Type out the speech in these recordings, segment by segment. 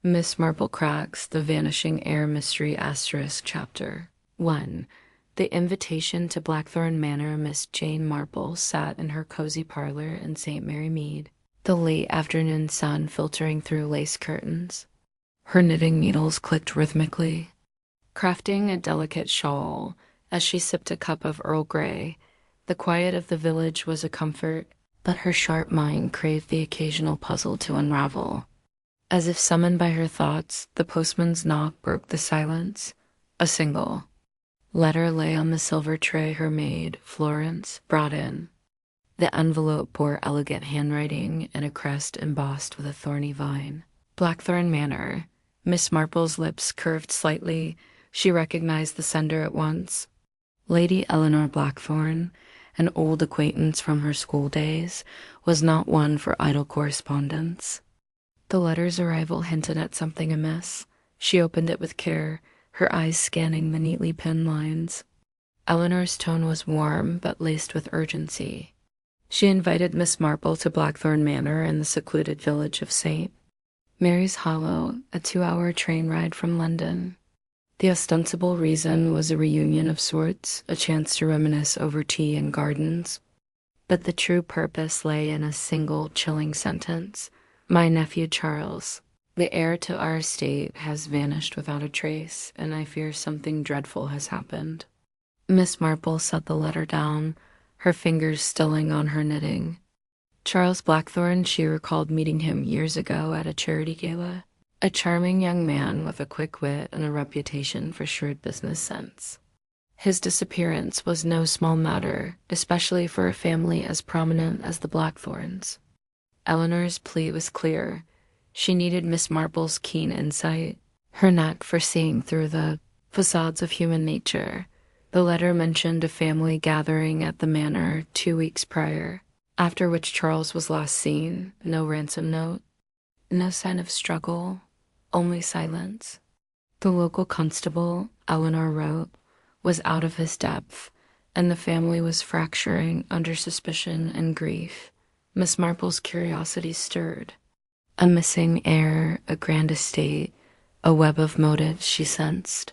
Miss Marple cracks the Vanishing Heir mystery asterisk chapter. 1. The invitation to Blackthorn Manor. Miss Jane Marple sat in her cozy parlor in St. Mary Mead, the late afternoon sun filtering through lace curtains. Her knitting needles clicked rhythmically, crafting a delicate shawl as she sipped a cup of Earl Grey. The quiet of the village was a comfort, but her sharp mind craved the occasional puzzle to unravel. As if summoned by her thoughts, the postman's knock broke the silence. A single letter lay on the silver tray her maid, Florence, brought in. The envelope bore elegant handwriting and a crest embossed with a thorny vine. Blackthorn Manor. Miss Marple's lips curved slightly. She recognized the sender at once. Lady Eleanor Blackthorn, an old acquaintance from her school days, was not one for idle correspondence. The letter's arrival hinted at something amiss. She opened it with care, her eyes scanning the neatly pinned lines. Eleanor's tone was warm, but laced with urgency. She invited Miss Marple to Blackthorn Manor in the secluded village of St. Mary's Hollow, a 2-hour train ride from London. The ostensible reason was a reunion of sorts, a chance to reminisce over tea and gardens. But the true purpose lay in a single chilling sentence. My nephew Charles, the heir to our estate, has vanished without a trace, and I fear something dreadful has happened. Miss Marple set the letter down, her fingers stilling on her knitting. Charles Blackthorn, she recalled meeting him years ago at a charity gala. A charming young man with a quick wit and a reputation for shrewd business sense. His disappearance was no small matter, especially for a family as prominent as the Blackthorns. Eleanor's plea was clear. She needed Miss Marple's keen insight, her knack for seeing through the facades of human nature. The letter mentioned a family gathering at the manor 2 weeks prior, after which Charles was last seen. No ransom note, no sign of struggle, only silence. The local constable, Eleanor wrote, was out of his depth, and the family was fracturing under suspicion and grief. Miss Marple's curiosity stirred. A missing heir, a grand estate, a web of motives she sensed.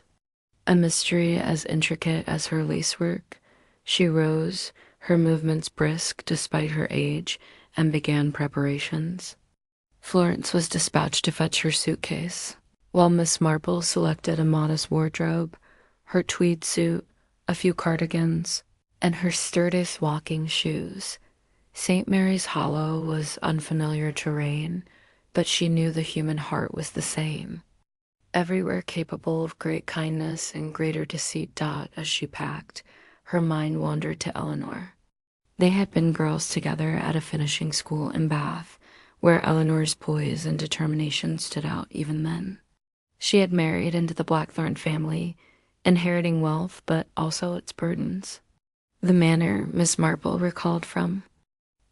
A mystery as intricate as her lacework. She rose, her movements brisk despite her age, and began preparations. Florence was dispatched to fetch her suitcase, while Miss Marple selected a modest wardrobe, her tweed suit, a few cardigans, and her sturdiest walking shoes. St. Mary's Hollow was unfamiliar terrain, but she knew the human heart was the same. Everywhere capable of great kindness and greater deceit. As she packed, her mind wandered to Eleanor. They had been girls together at a finishing school in Bath, where Eleanor's poise and determination stood out even then. She had married into the Blackthorn family, inheriting wealth but also its burdens. The manor Miss Marple recalled from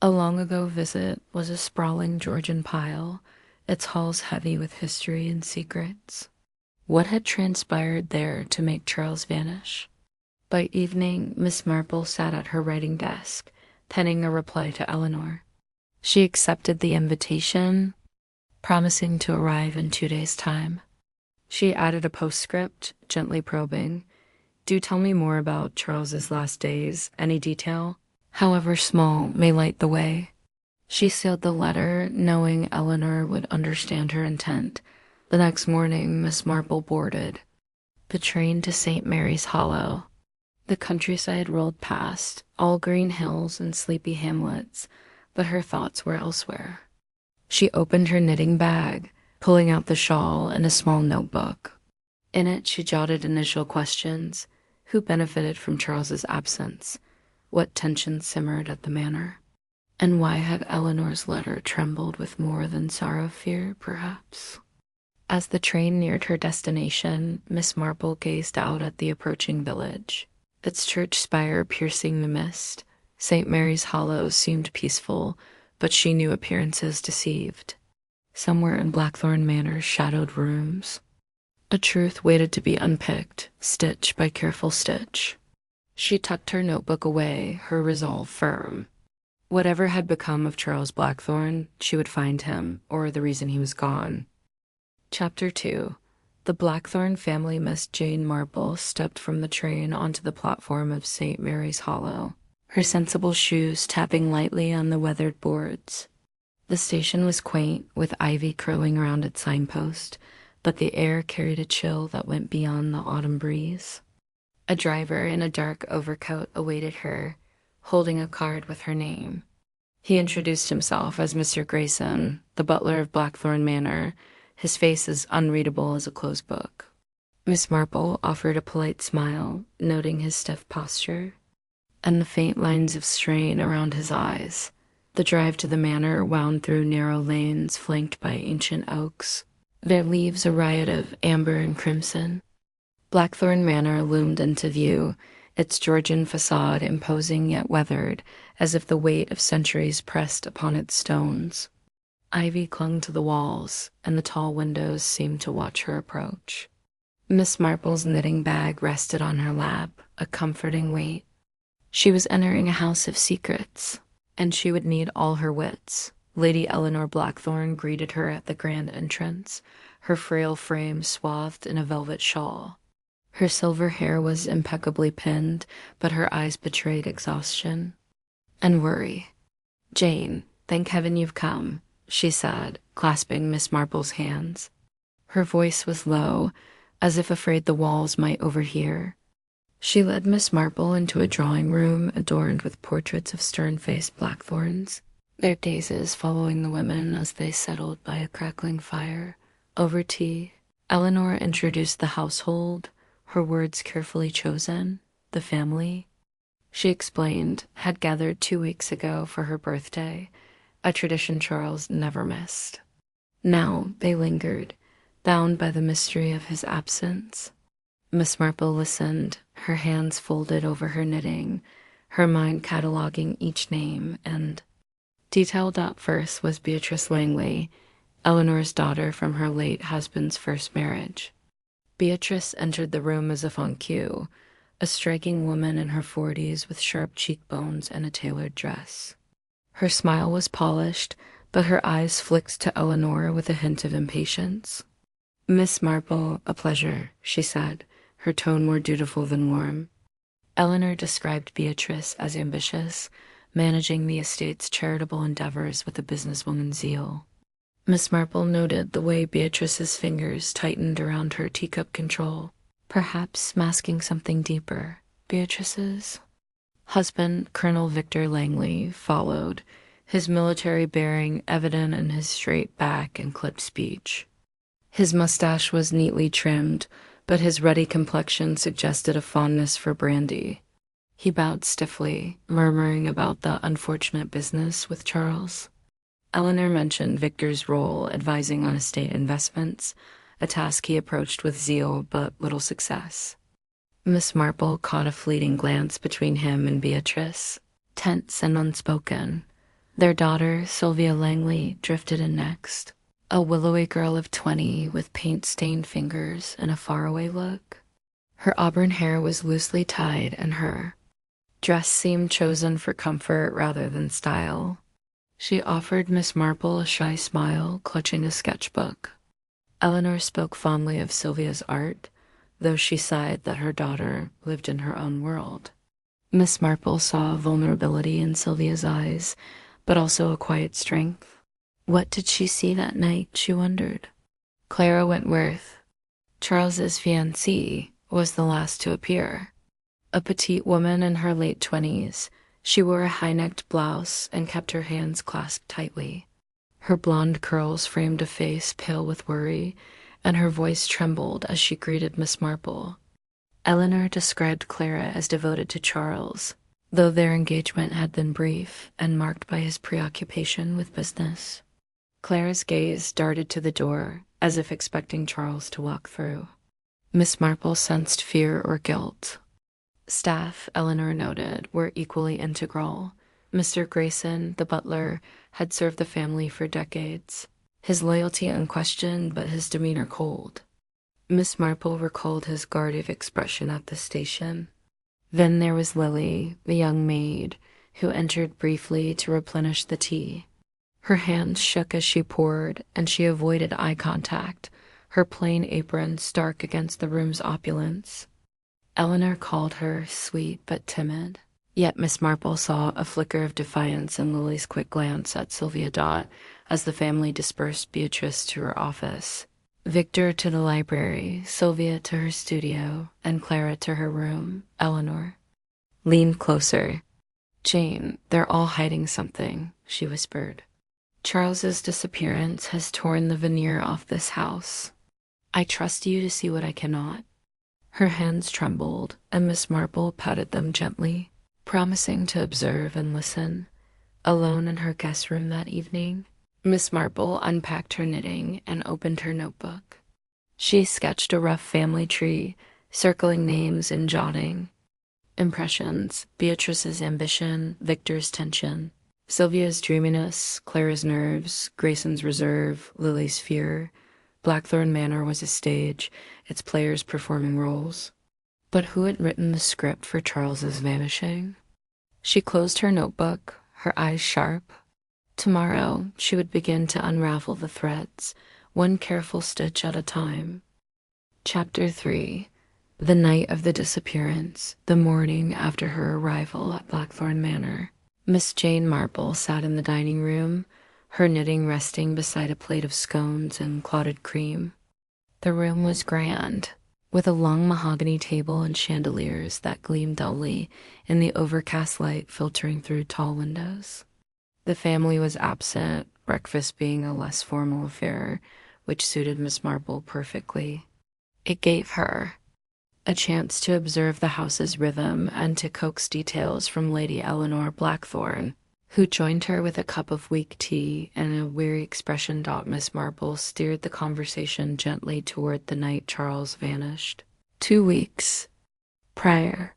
a long-ago visit was a sprawling Georgian pile, its halls heavy with history and secrets. What had transpired there to make Charles vanish? By evening, Miss Marple sat at her writing desk, penning a reply to Eleanor. She accepted the invitation, promising to arrive in 2 days' time. She added a postscript, gently probing. Do tell me more about Charles's last days. Any detail, however small, may light the way. She sealed the letter, knowing Eleanor would understand her intent. The next morning, Miss Marple boarded the train to St. Mary's Hollow. The countryside rolled past, all green hills and sleepy hamlets, but her thoughts were elsewhere. She opened her knitting bag, pulling out the shawl and a small notebook. In it, she jotted initial questions. Who benefited from Charles's absence? What tension simmered at the manor? And why had Eleanor's letter trembled with more than sorrow-fear, perhaps? As the train neared her destination, Miss Marple gazed out at the approaching village, its church spire piercing the mist. St. Mary's Hollow seemed peaceful, but she knew appearances deceived. Somewhere in Blackthorn Manor shadowed rooms. A truth waited to be unpicked, stitch by careful stitch. She tucked her notebook away, her resolve firm. Whatever had become of Charles Blackthorn, she would find him, or the reason he was gone. Chapter 2. The Blackthorn family Miss Jane Marple stepped from the train onto the platform of St. Mary's Hollow, her sensible shoes tapping lightly on the weathered boards. The station was quaint, with ivy curling around its signpost, but the air carried a chill that went beyond the autumn breeze. A driver in a dark overcoat awaited her, holding a card with her name. He introduced himself as Mr. Greystone, the butler of Blackthorn Manor, his face as unreadable as a closed book. Miss Marple offered a polite smile, noting his stiff posture, and the faint lines of strain around his eyes. The drive to the manor wound through narrow lanes flanked by ancient oaks, their leaves a riot of amber and crimson. Blackthorn Manor loomed into view, its Georgian facade imposing yet weathered, as if the weight of centuries pressed upon its stones. Ivy clung to the walls, and the tall windows seemed to watch her approach. Miss Marple's knitting bag rested on her lap, a comforting weight. She was entering a house of secrets, and she would need all her wits. Lady Eleanor Blackthorn greeted her at the grand entrance, her frail frame swathed in a velvet shawl. Her silver hair was impeccably pinned, but her eyes betrayed exhaustion and worry. "Jane, thank heaven you've come," she said, clasping Miss Marple's hands. Her voice was low, as if afraid the walls might overhear. She led Miss Marple into a drawing room adorned with portraits of stern-faced Blackthorns, their gazes following the women as they settled by a crackling fire. Over tea, Eleanor introduced the household, her words carefully chosen. The family, she explained, had gathered 2 weeks ago for her birthday, a tradition Charles never missed. Now they lingered, bound by the mystery of his absence. Miss Marple listened, her hands folded over her knitting, her mind cataloging each name, and detailed up first was Beatrice Langley, Eleanor's daughter from her late husband's first marriage. Beatrice entered the room as if on cue, a striking woman in her 40s with sharp cheekbones and a tailored dress. Her smile was polished, but her eyes flicked to Eleanor with a hint of impatience. "Miss Marple, a pleasure," she said, her tone more dutiful than warm. Eleanor described Beatrice as ambitious, managing the estate's charitable endeavors with a businesswoman's zeal. Miss Marple noted the way Beatrice's fingers tightened around her teacup control, perhaps masking something deeper. Beatrice's husband, Colonel Victor Langley, followed, his military bearing evident in his straight back and clipped speech. His mustache was neatly trimmed, but his ruddy complexion suggested a fondness for brandy. He bowed stiffly, murmuring about the unfortunate business with Charles. Eleanor mentioned Victor's role advising on estate investments, a task he approached with zeal but little success. Miss Marple caught a fleeting glance between him and Beatrice, tense and unspoken. Their daughter, Sylvia Langley, drifted in next, a willowy girl of 20 with paint-stained fingers and a faraway look. Her auburn hair was loosely tied, and her dress seemed chosen for comfort rather than style. She offered Miss Marple a shy smile, clutching a sketchbook. Eleanor spoke fondly of Sylvia's art, though she sighed that her daughter lived in her own world. Miss Marple saw vulnerability in Sylvia's eyes, but also a quiet strength. What did she see that night, she wondered? Clara Wentworth, Charles's fiancée, was the last to appear. A petite woman in her late 20s, she wore a high-necked blouse and kept her hands clasped tightly. Her blonde curls framed a face pale with worry, and her voice trembled as she greeted Miss Marple. Eleanor described Clara as devoted to Charles, though their engagement had been brief and marked by his preoccupation with business. Clara's gaze darted to the door, as if expecting Charles to walk through. Miss Marple sensed fear or guilt. Staff, Eleanor noted, were equally integral. Mr. Greystone, the butler, had served the family for decades, his loyalty unquestioned but his demeanor cold. Miss Marple recalled his guarded expression at the station. Then there was Lily, the young maid, who entered briefly to replenish the tea. Her hands shook as she poured, and she avoided eye contact, her plain apron stark against the room's opulence. Eleanor called her sweet but timid. Yet Miss Marple saw a flicker of defiance in Lily's quick glance at Sylvia Dott as the family dispersed Beatrice to her office, Victor to the library, Sylvia to her studio, and Clara to her room. Eleanor leaned closer. "Jane, they're all hiding something," she whispered. "Charles's disappearance has torn the veneer off this house. I trust you to see what I cannot." Her hands trembled, and Miss Marple patted them gently, promising to observe and listen. Alone in her guest room that evening, Miss Marple unpacked her knitting and opened her notebook. She sketched a rough family tree, circling names and jotting. Impressions: Beatrice's ambition, Victor's tension, Sylvia's dreaminess, Clara's nerves, Grayson's reserve, Lily's fear. Blackthorn Manor was a stage, its players performing roles. But who had written the script for Charles's vanishing? She closed her notebook, her eyes sharp. Tomorrow, she would begin to unravel the threads, one careful stitch at a time. Chapter 3. The night of the disappearance, the morning after her arrival at Blackthorn Manor, Miss Jane Marple sat in the dining room, her knitting resting beside a plate of scones and clotted cream. The room was grand, with a long mahogany table and chandeliers that gleamed dully in the overcast light filtering through tall windows. The family was absent, breakfast being a less formal affair, which suited Miss Marple perfectly. It gave her a chance to observe the house's rhythm and to coax details from Lady Eleanor Blackthorn, who joined her with a cup of weak tea and a weary expression. Miss Marple steered the conversation gently toward the night Charles vanished. 2 weeks prior.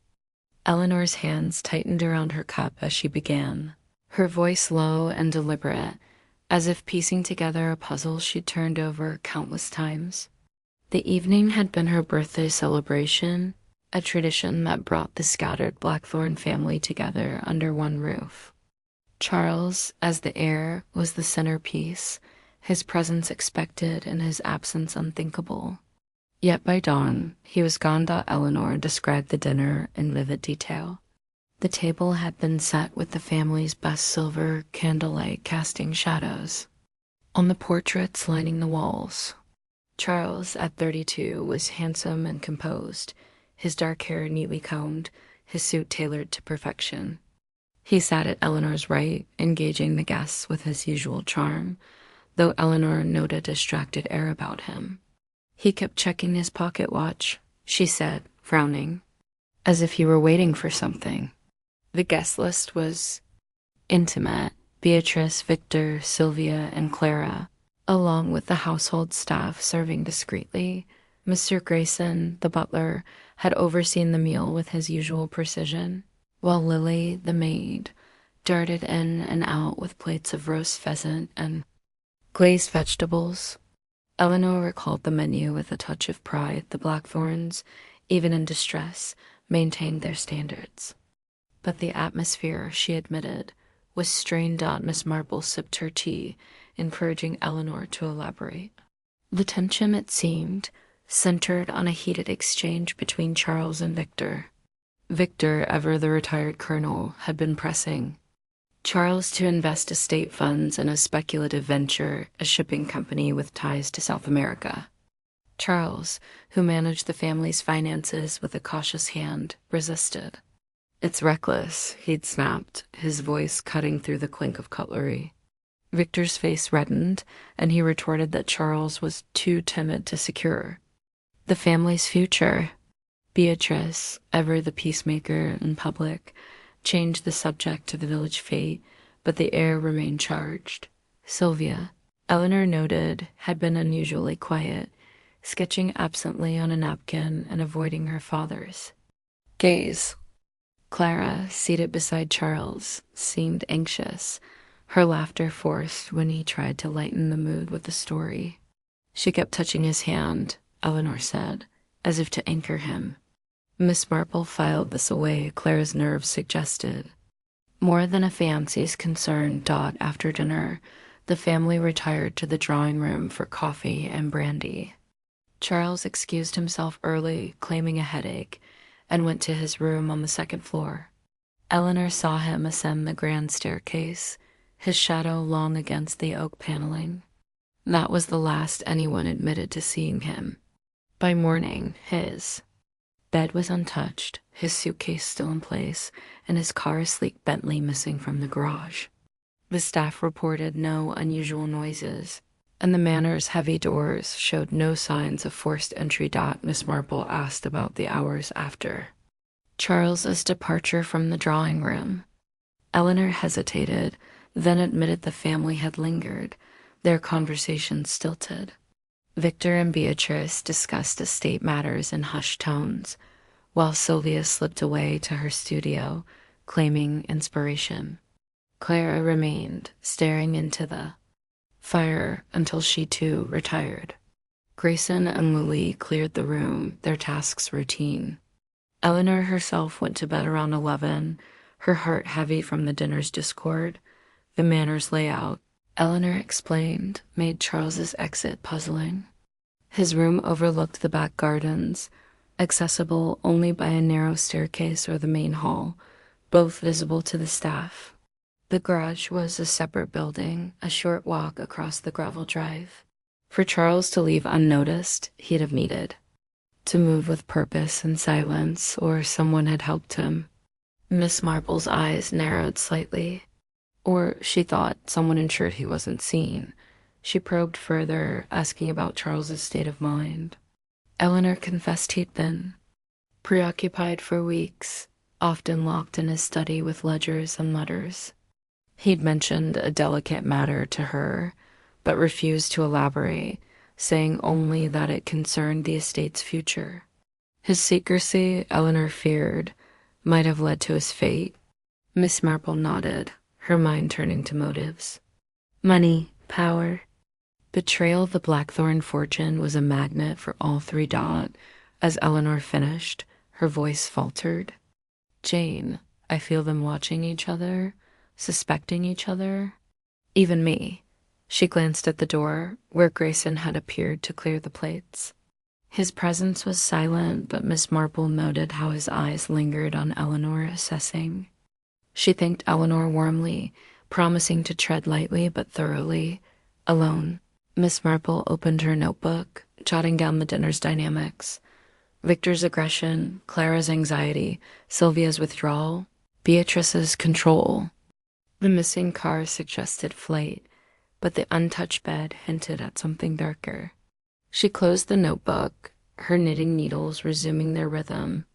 Eleanor's hands tightened around her cup as she began, her voice low and deliberate, as if piecing together a puzzle she'd turned over countless times. The evening had been her birthday celebration, a tradition that brought the scattered Blackthorn family together under one roof. Charles, as the heir, was the centerpiece, his presence expected and his absence unthinkable. Yet by dawn, he was gone. Eleanor described the dinner in vivid detail. The table had been set with the family's best silver candlelight casting shadows on the portraits lining the walls. Charles, at 32, was handsome and composed, his dark hair neatly combed, his suit tailored to perfection. He sat at Eleanor's right, engaging the guests with his usual charm, though Eleanor noted a distracted air about him. "He kept checking his pocket watch," she said, frowning, "as if he were waiting for something." The guest list was intimate: Beatrice, Victor, Sylvia, and Clara, along with the household staff serving discreetly. Mr. Grayson, the butler, had overseen the meal with his usual precision, while Lily, the maid, darted in and out with plates of roast pheasant and glazed vegetables. Eleanor recalled the menu with a touch of pride. The Blackthorns, even in distress, maintained their standards. But the atmosphere, she admitted, was strained. Miss Marple sipped her tea, encouraging Eleanor to elaborate. The tension, it seemed, centered on a heated exchange between Charles and Victor. Victor, ever the retired colonel, had been pressing Charles to invest estate funds in a speculative venture, a shipping company with ties to South America. Charles, who managed the family's finances with a cautious hand, resisted. "It's reckless," he'd snapped, his voice cutting through the clink of cutlery. Victor's face reddened, and he retorted that Charles was too timid to secure the family's future. Beatrice, ever the peacemaker in public, changed the subject to the village fate, but the air remained charged. Sylvia, Eleanor noted, had been unusually quiet, sketching absently on a napkin and avoiding her father's gaze. Clara, seated beside Charles, seemed anxious, her laughter forced when he tried to lighten the mood with a story. She kept touching his hand, Eleanor said, as if to anchor him. Miss Marple filed this away, Clara's nerves suggested. More than a fiancé's concern. After dinner, the family retired to the drawing room for coffee and brandy. Charles excused himself early, claiming a headache, and went to his room on the second floor. Eleanor saw him ascend the grand staircase, his shadow long against the oak paneling. That was the last anyone admitted to seeing him. By morning, his bed was untouched, his suitcase still in place, and his car's sleek Bentley missing from the garage. The staff reported no unusual noises, and the manor's heavy doors showed no signs of forced entry. Miss Marple asked about the hours after Charles's departure from the drawing room. Eleanor hesitated, then admitted the family had lingered, their conversation stilted. Victor and Beatrice discussed estate matters in hushed tones, while Sylvia slipped away to her studio, claiming inspiration. Clara remained, staring into the fire until she too retired. Grayson and Lily cleared the room, their tasks routine. Eleanor herself went to bed around 11, her heart heavy from the dinner's discord. The manor's layout, Eleanor explained, made Charles's exit puzzling. His room overlooked the back gardens, accessible only by a narrow staircase or the main hall, both visible to the staff. The garage was a separate building, a short walk across the gravel drive. For Charles to leave unnoticed, he'd have needed to move with purpose and silence, or someone had helped him. Miss Marple's eyes narrowed slightly. Or, she thought, someone ensured he wasn't seen. She probed further, asking about Charles's state of mind. Eleanor confessed he'd been preoccupied for weeks, often locked in his study with ledgers and letters. He'd mentioned a delicate matter to her, but refused to elaborate, saying only that it concerned the estate's future. His secrecy, Eleanor feared, might have led to his fate. Miss Marple nodded, her mind turning to motives. Money, power. Betrayal of the Blackthorn fortune was a magnet for all three. As Eleanor finished, her voice faltered. Jane, I feel them watching each other, suspecting each other. Even me. She glanced at the door, where Grayson had appeared to clear the plates. His presence was silent, but Miss Marple noted how his eyes lingered on Eleanor, assessing. She thanked Eleanor warmly, promising to tread lightly but thoroughly. Alone, Miss Marple opened her notebook, jotting down the dinner's dynamics. Victor's aggression, Clara's anxiety, Sylvia's withdrawal, Beatrice's control. The missing car suggested flight, but the untouched bed hinted at something darker. She closed the notebook, her knitting needles resuming their rhythm.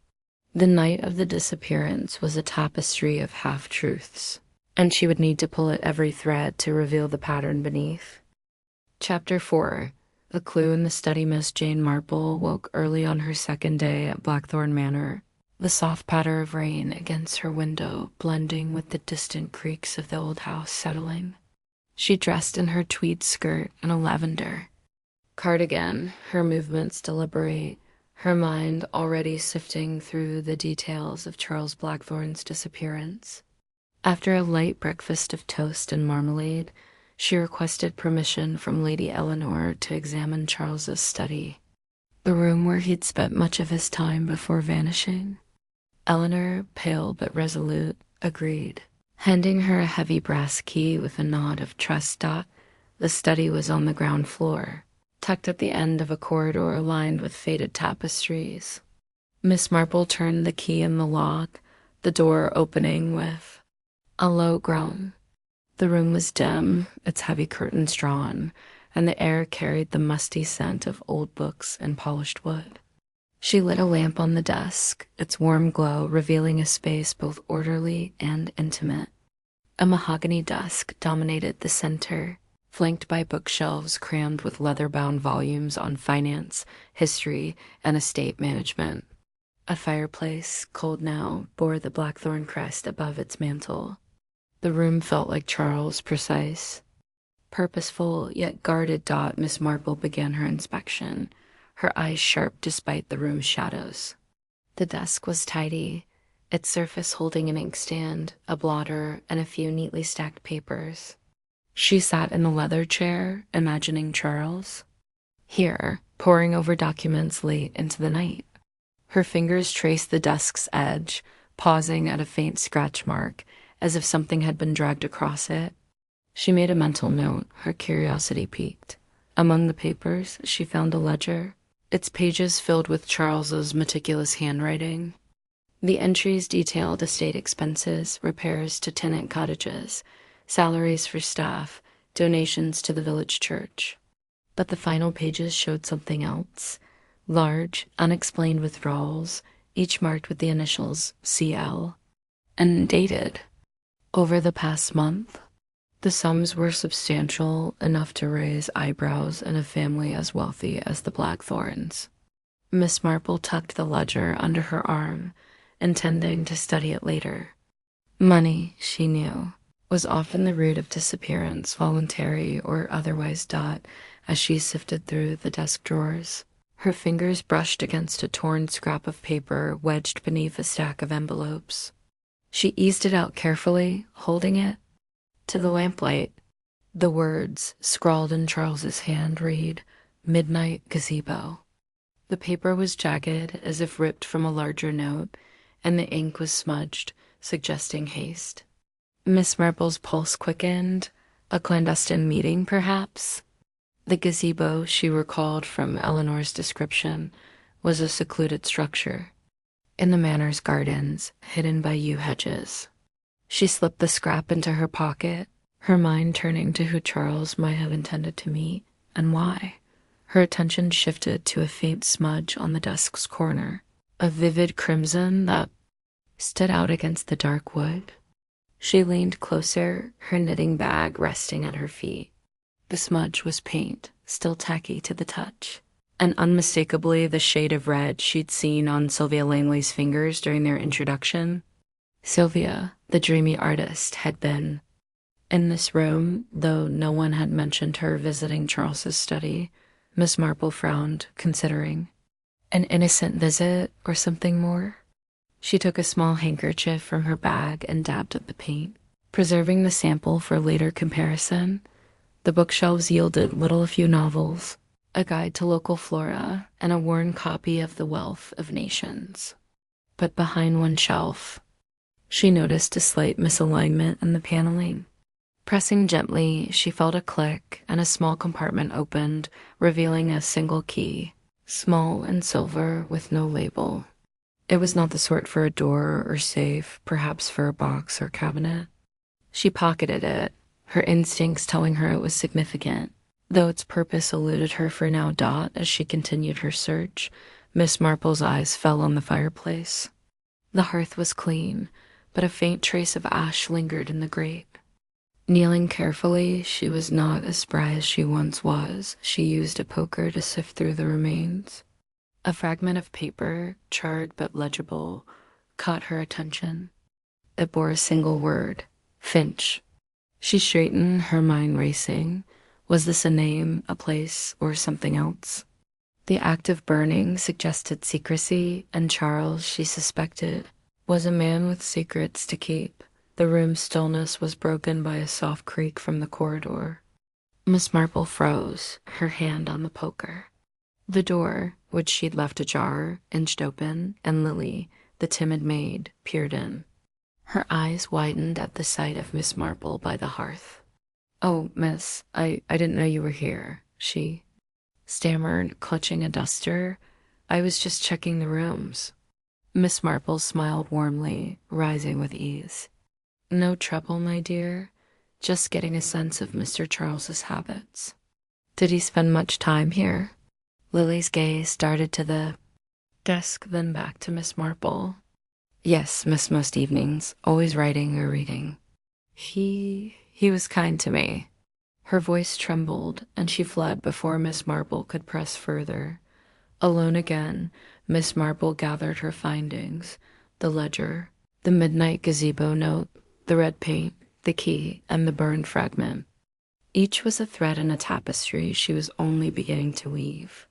The night of the disappearance was a tapestry of half-truths, and she would need to pull at every thread to reveal the pattern beneath. Chapter 4. A clue in the study. Miss Jane Marple woke early on her second day at Blackthorn Manor, the soft patter of rain against her window blending with the distant creaks of the old house settling. She dressed in her tweed skirt and a lavender cardigan, her movements deliberate, her mind already sifting through the details of Charles Blackthorn's disappearance. After a light breakfast of toast and marmalade, she requested permission from Lady Eleanor to examine Charles's study, the room where he'd spent much of his time before vanishing. Eleanor, pale but resolute, agreed, handing her a heavy brass key with a nod of trust. The study was on the ground floor, tucked at the end of a corridor lined with faded tapestries. Miss Marple turned the key in the lock, the door opening with a low groan. The room was dim, its heavy curtains drawn, and the air carried the musty scent of old books and polished wood. She lit a lamp on the desk, its warm glow revealing a space both orderly and intimate. A mahogany desk dominated the center, flanked by bookshelves crammed with leather-bound volumes on finance, history, and estate management. A fireplace, cold now, bore the Blackthorn crest above its mantel. The room felt like Charles, precise, purposeful, yet guarded. Miss Marple began her inspection, her eyes sharp despite the room's shadows. The desk was tidy, its surface holding an inkstand, a blotter, and a few neatly stacked papers. She sat in the leather chair, imagining Charles. Here, poring over documents late into the night. Her fingers traced the desk's edge, pausing at a faint scratch mark, as if something had been dragged across it. She made a mental note, her curiosity piqued. Among the papers, she found a ledger, its pages filled with Charles's meticulous handwriting. The entries detailed estate expenses, repairs to tenant cottages, salaries for staff, donations to the village church. But the final pages showed something else. Large, unexplained withdrawals, each marked with the initials CL, and dated. Over the past month, the sums were substantial, enough to raise eyebrows in a family as wealthy as the Blackthorns. Miss Marple tucked the ledger under her arm, intending to study it later. Money, she knew, was often the root of disappearance, voluntary or otherwise. As she sifted through the desk drawers, her fingers brushed against a torn scrap of paper wedged beneath a stack of envelopes. She eased it out carefully, holding it to the lamplight. The words, scrawled in Charles's hand, read, "Midnight Gazebo." The paper was jagged, as if ripped from a larger note, and the ink was smudged, suggesting haste. Miss Marple's pulse quickened. A clandestine meeting, perhaps? The gazebo, she recalled from Eleanor's description, was a secluded structure in the manor's gardens, hidden by yew hedges. She slipped the scrap into her pocket, her mind turning to who Charles might have intended to meet and why. Her attention shifted to a faint smudge on the desk's corner, a vivid crimson that stood out against the dark wood. She leaned closer, her knitting bag resting at her feet. The smudge was paint, still tacky to the touch, and unmistakably the shade of red she'd seen on Sylvia Langley's fingers during their introduction. Sylvia, the dreamy artist, had been in this room, though no one had mentioned her visiting Charles's study. Miss Marple frowned, considering an innocent visit or something more. She took a small handkerchief from her bag and dabbed at the paint, preserving the sample for later comparison. The bookshelves yielded a few novels, a guide to local flora, and a worn copy of The Wealth of Nations. But behind one shelf, she noticed a slight misalignment in the paneling. Pressing gently, she felt a click, and a small compartment opened, revealing a single key, small and silver with no label. It was not the sort for a door or safe, perhaps for a box or cabinet. She pocketed it, her instincts telling her it was significant, though its purpose eluded her for now. As she continued her search, Miss Marple's eyes fell on the fireplace. The hearth was clean, but a faint trace of ash lingered in the grate. Kneeling carefully, she was not as spry as she once was. She used a poker to sift through the remains. A fragment of paper, charred but legible, caught her attention. It bore a single word, Finch. She straightened, her mind racing. Was this a name, a place, or something else? The act of burning suggested secrecy, and Charles, she suspected, was a man with secrets to keep. The room's stillness was broken by a soft creak from the corridor. Miss Marple froze, her hand on the poker. The door, which she'd left ajar, inched open, and Lily, the timid maid, peered in. Her eyes widened at the sight of Miss Marple by the hearth. "Oh, miss, I didn't know you were here," she stammered, clutching a duster. "I was just checking the rooms." Miss Marple smiled warmly, rising with ease. "No trouble, my dear. Just getting a sense of Mr. Charles's habits." "Did he spend much time here?" Lily's gaze darted to the desk, then back to Miss Marple. "Yes, miss, most evenings, always writing or reading. He was kind to me." Her voice trembled, and she fled before Miss Marple could press further. Alone again, Miss Marple gathered her findings, the ledger, the midnight gazebo note, the red paint, the key, and the burned fragment. Each was a thread in a tapestry she was only beginning to weave.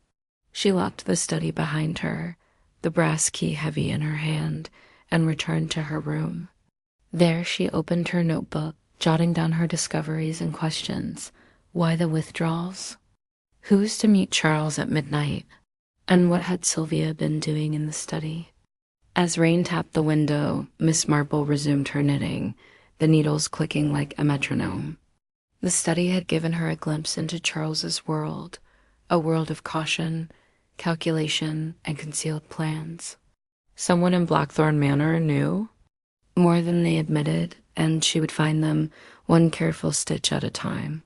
She locked the study behind her, the brass key heavy in her hand, and returned to her room. There she opened her notebook, jotting down her discoveries and questions. Why the withdrawals? Who was to meet Charles at midnight? And what had Sylvia been doing in the study? As rain tapped the window, Miss Marple resumed her knitting, the needles clicking like a metronome. The study had given her a glimpse into Charles's world, a world of caution, calculation, and concealed plans. Someone in Blackthorn Manor knew more than they admitted, and she would find them one careful stitch at a time.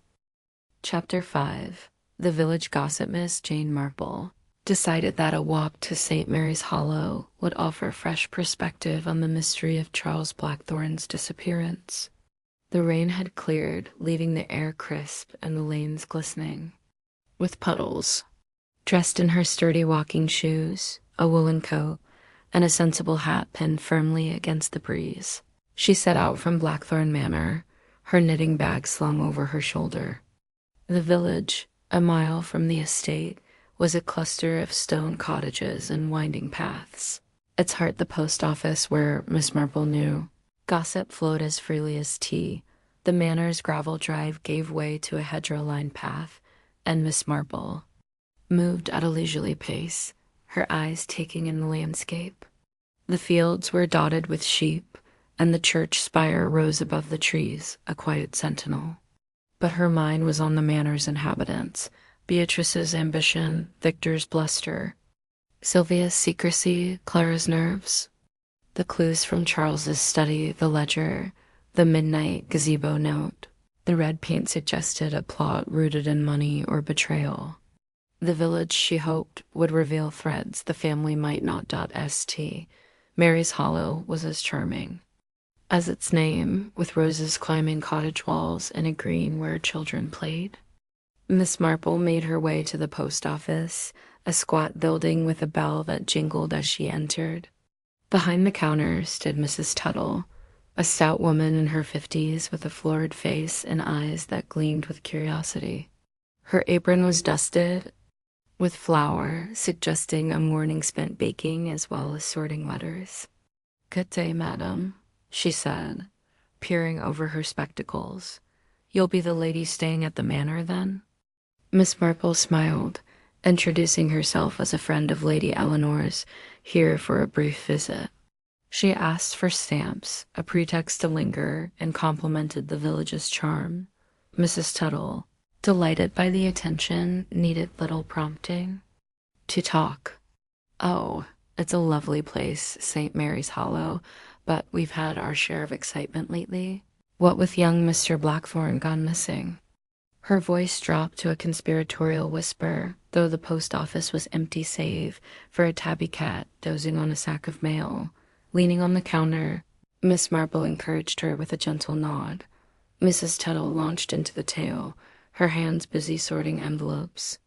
Chapter 5. The village gossip Miss Jane Marple decided that a walk to St. Mary's Hollow would offer fresh perspective on the mystery of Charles Blackthorn's disappearance. The rain had cleared, leaving the air crisp and the lanes glistening with puddles. Dressed in her sturdy walking shoes, a woolen coat, and a sensible hat pinned firmly against the breeze, she set out from Blackthorn Manor, her knitting bag slung over her shoulder. The village, a mile from the estate, was a cluster of stone cottages and winding paths. Its heart the post office where Miss Marple knew gossip flowed as freely as tea. The manor's gravel drive gave way to a hedgerow-lined path, and Miss Marple moved at a leisurely pace, her eyes taking in the landscape. The fields were dotted with sheep, and the church spire rose above the trees, a quiet sentinel. But her mind was on the manor's inhabitants, Beatrice's ambition, Victor's bluster, Sylvia's secrecy, Clara's nerves. The clues from Charles's study, the ledger, the midnight gazebo note. The red paint suggested a plot rooted in money or betrayal. The village, she hoped, would reveal threads the family might not .st. Mary's Hollow was as charming as its name, with roses climbing cottage walls and a green where children played. Miss Marple made her way to the post office, a squat building with a bell that jingled as she entered. Behind the counter stood Mrs. Tuttle, a stout woman in her 50s with a florid face and eyes that gleamed with curiosity. Her apron was dusted with flour, suggesting a morning spent baking as well as sorting letters. "Good day, madam," she said, peering over her spectacles. "You'll be the lady staying at the manor, then?" Miss Marple smiled, introducing herself as a friend of Lady Eleanor's, here for a brief visit. She asked for stamps, a pretext to linger, and complimented the village's charm. Mrs. Tuttle, delighted by the attention, needed little prompting. To talk. "Oh, it's a lovely place, St. Mary's Hollow, but we've had our share of excitement lately. What with young Mr. Blackthorn gone missing." Her voice dropped to a conspiratorial whisper, though the post office was empty save for a tabby cat dozing on a sack of mail. Leaning on the counter, Miss Marple encouraged her with a gentle nod. Mrs. Tuttle launched into the tale, her hands busy sorting envelopes.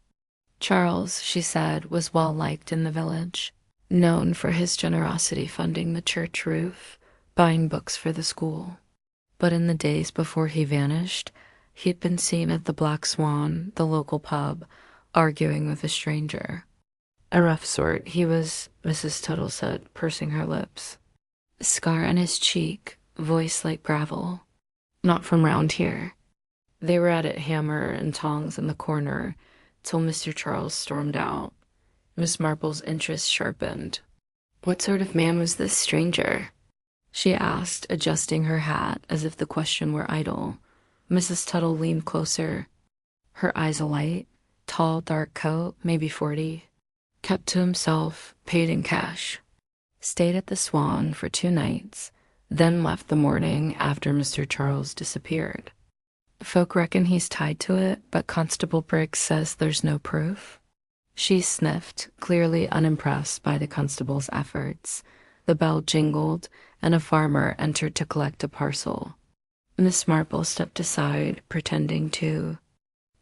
Charles, she said, was well liked in the village, known for his generosity funding the church roof, buying books for the school. But in the days before he vanished, he'd been seen at the Black Swan, the local pub, arguing with a stranger. "A rough sort, he was," Mrs. Tuttle said, pursing her lips. "Scar on his cheek, voice like gravel. Not from round here." They were at it hammer and tongs in the corner, till Mr. Charles stormed out. Miss Marple's interest sharpened. "What sort of man was this stranger?" she asked, adjusting her hat as if the question were idle. Mrs. Tuttle leaned closer, her eyes alight. Tall, dark coat, maybe 40. Kept to himself, paid in cash. Stayed at the Swan for 2 nights, then left the morning after Mr. Charles disappeared. "Folk reckon he's tied to it, but Constable Briggs says there's no proof." She sniffed, clearly unimpressed by the constable's efforts. The bell jingled, and a farmer entered to collect a parcel. Miss Marple stepped aside, pretending to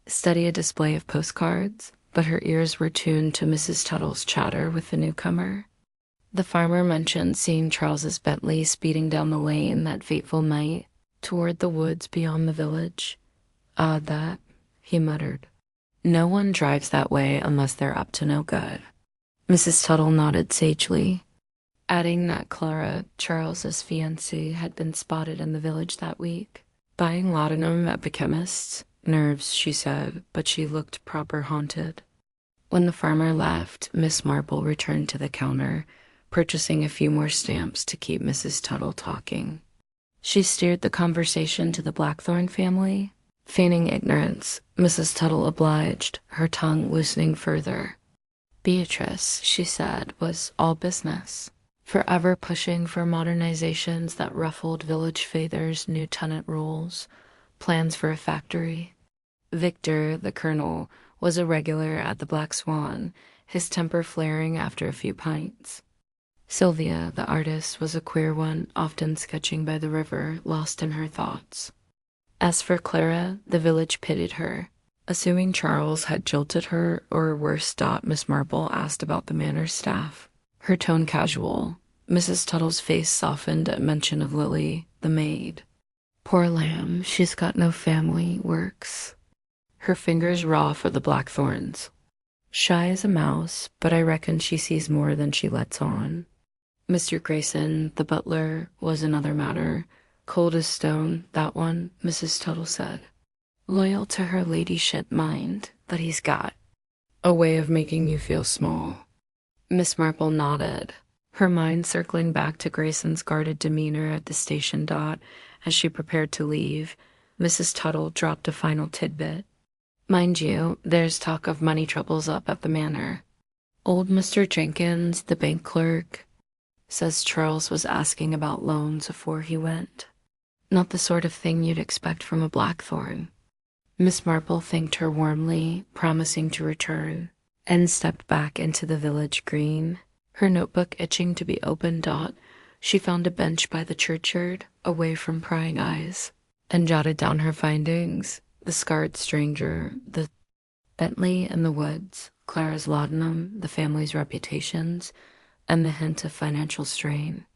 study a display of postcards, but her ears were tuned to Mrs. Tuttle's chatter with the newcomer. The farmer mentioned seeing Charles's Bentley speeding down the lane that fateful night toward the woods beyond the village. "Odd that," he muttered. "No one drives that way unless they're up to no good." Mrs. Tuttle nodded sagely, adding that Clara, Charles's fiancée, had been spotted in the village that week, buying laudanum at the chemist's. "Nerves," she said, but she looked proper haunted. When the farmer left, Miss Marple returned to the counter, purchasing a few more stamps to keep Mrs. Tuttle talking. She steered the conversation to the Blackthorn family. Feigning ignorance, Mrs. Tuttle obliged, her tongue loosening further. Beatrice, she said, was all business, forever pushing for modernizations that ruffled village fathers' new tenant rules, plans for a factory. Victor, the colonel, was a regular at the Black Swan, his temper flaring after a few pints. Sylvia, the artist, was a queer one, often sketching by the river, lost in her thoughts. As for Clara, the village pitied her. Assuming Charles had jilted her, or worse, Miss Marple asked about the manor staff. Her tone casual. Mrs. Tuttle's face softened at mention of Lily, the maid. "Poor lamb, she's got no family, works. Her fingers raw for the blackthorns. Shy as a mouse, but I reckon she sees more than she lets on." Mr. Grayson, the butler, was another matter. Cold as stone, that one, Mrs. Tuttle said. Loyal to her ladyship, mind, but he's got a way of making you feel small. Miss Marple nodded, her mind circling back to Grayson's guarded demeanor at the station dot as she prepared to leave. Mrs. Tuttle dropped a final tidbit. "Mind you, there's talk of money troubles up at the manor. Old Mr. Jenkins, the bank clerk, says Charles was asking about loans before he went. Not the sort of thing you'd expect from a Blackthorn." Miss Marple thanked her warmly, promising to return, and stepped back into the village green. Her notebook itching to be opened. She found a bench by the churchyard, away from prying eyes, and jotted down her findings. The scarred stranger, the Bentley in the woods, Clara's laudanum, the family's reputations, and the hint of financial strain.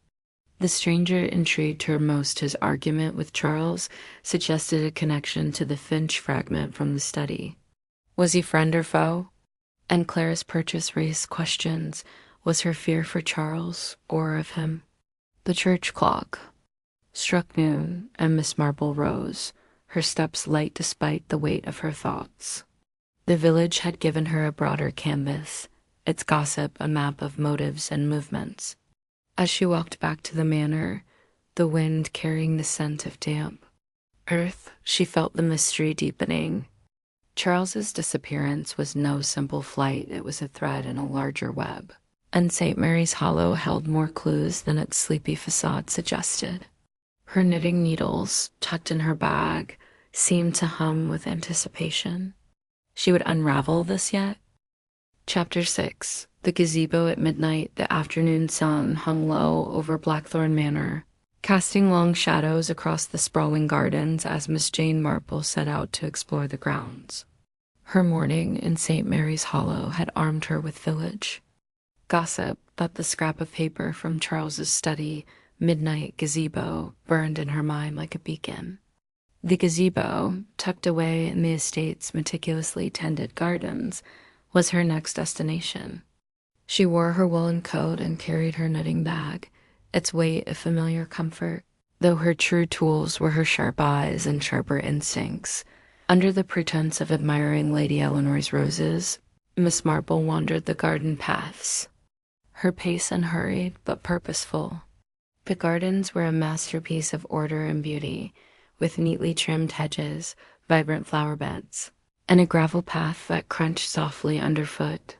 The stranger intrigued her most. His argument with Charles suggested a connection to the Finch fragment from the study. Was he friend or foe? And Clara's purchase raised questions. Was her fear for Charles or of him? The church clock struck noon, and Miss Marple rose, her steps light despite the weight of her thoughts. The village had given her a broader canvas, its gossip a map of motives and movements. As she walked back to the manor, the wind carrying the scent of damp earth, she felt the mystery deepening. Charles's disappearance was no simple flight, it was a thread in a larger web, and St. Mary's Hollow held more clues than its sleepy facade suggested. Her knitting needles, tucked in her bag, seemed to hum with anticipation. She would unravel this yet? Chapter 6. The gazebo at midnight. The afternoon sun hung low over Blackthorn Manor, casting long shadows across the sprawling gardens as Miss Jane Marple set out to explore the grounds. Her morning in St. Mary's Hollow had armed her with village gossip that the scrap of paper from Charles's study, midnight gazebo, burned in her mind like a beacon. The gazebo, tucked away in the estate's meticulously tended gardens, was her next destination. She wore her woolen coat and carried her knitting bag, its weight a familiar comfort, though her true tools were her sharp eyes and sharper instincts. Under the pretense of admiring Lady Eleanor's roses, Miss Marple wandered the garden paths, her pace unhurried but purposeful. The gardens were a masterpiece of order and beauty, with neatly trimmed hedges, vibrant flower beds, and a gravel path that crunched softly underfoot.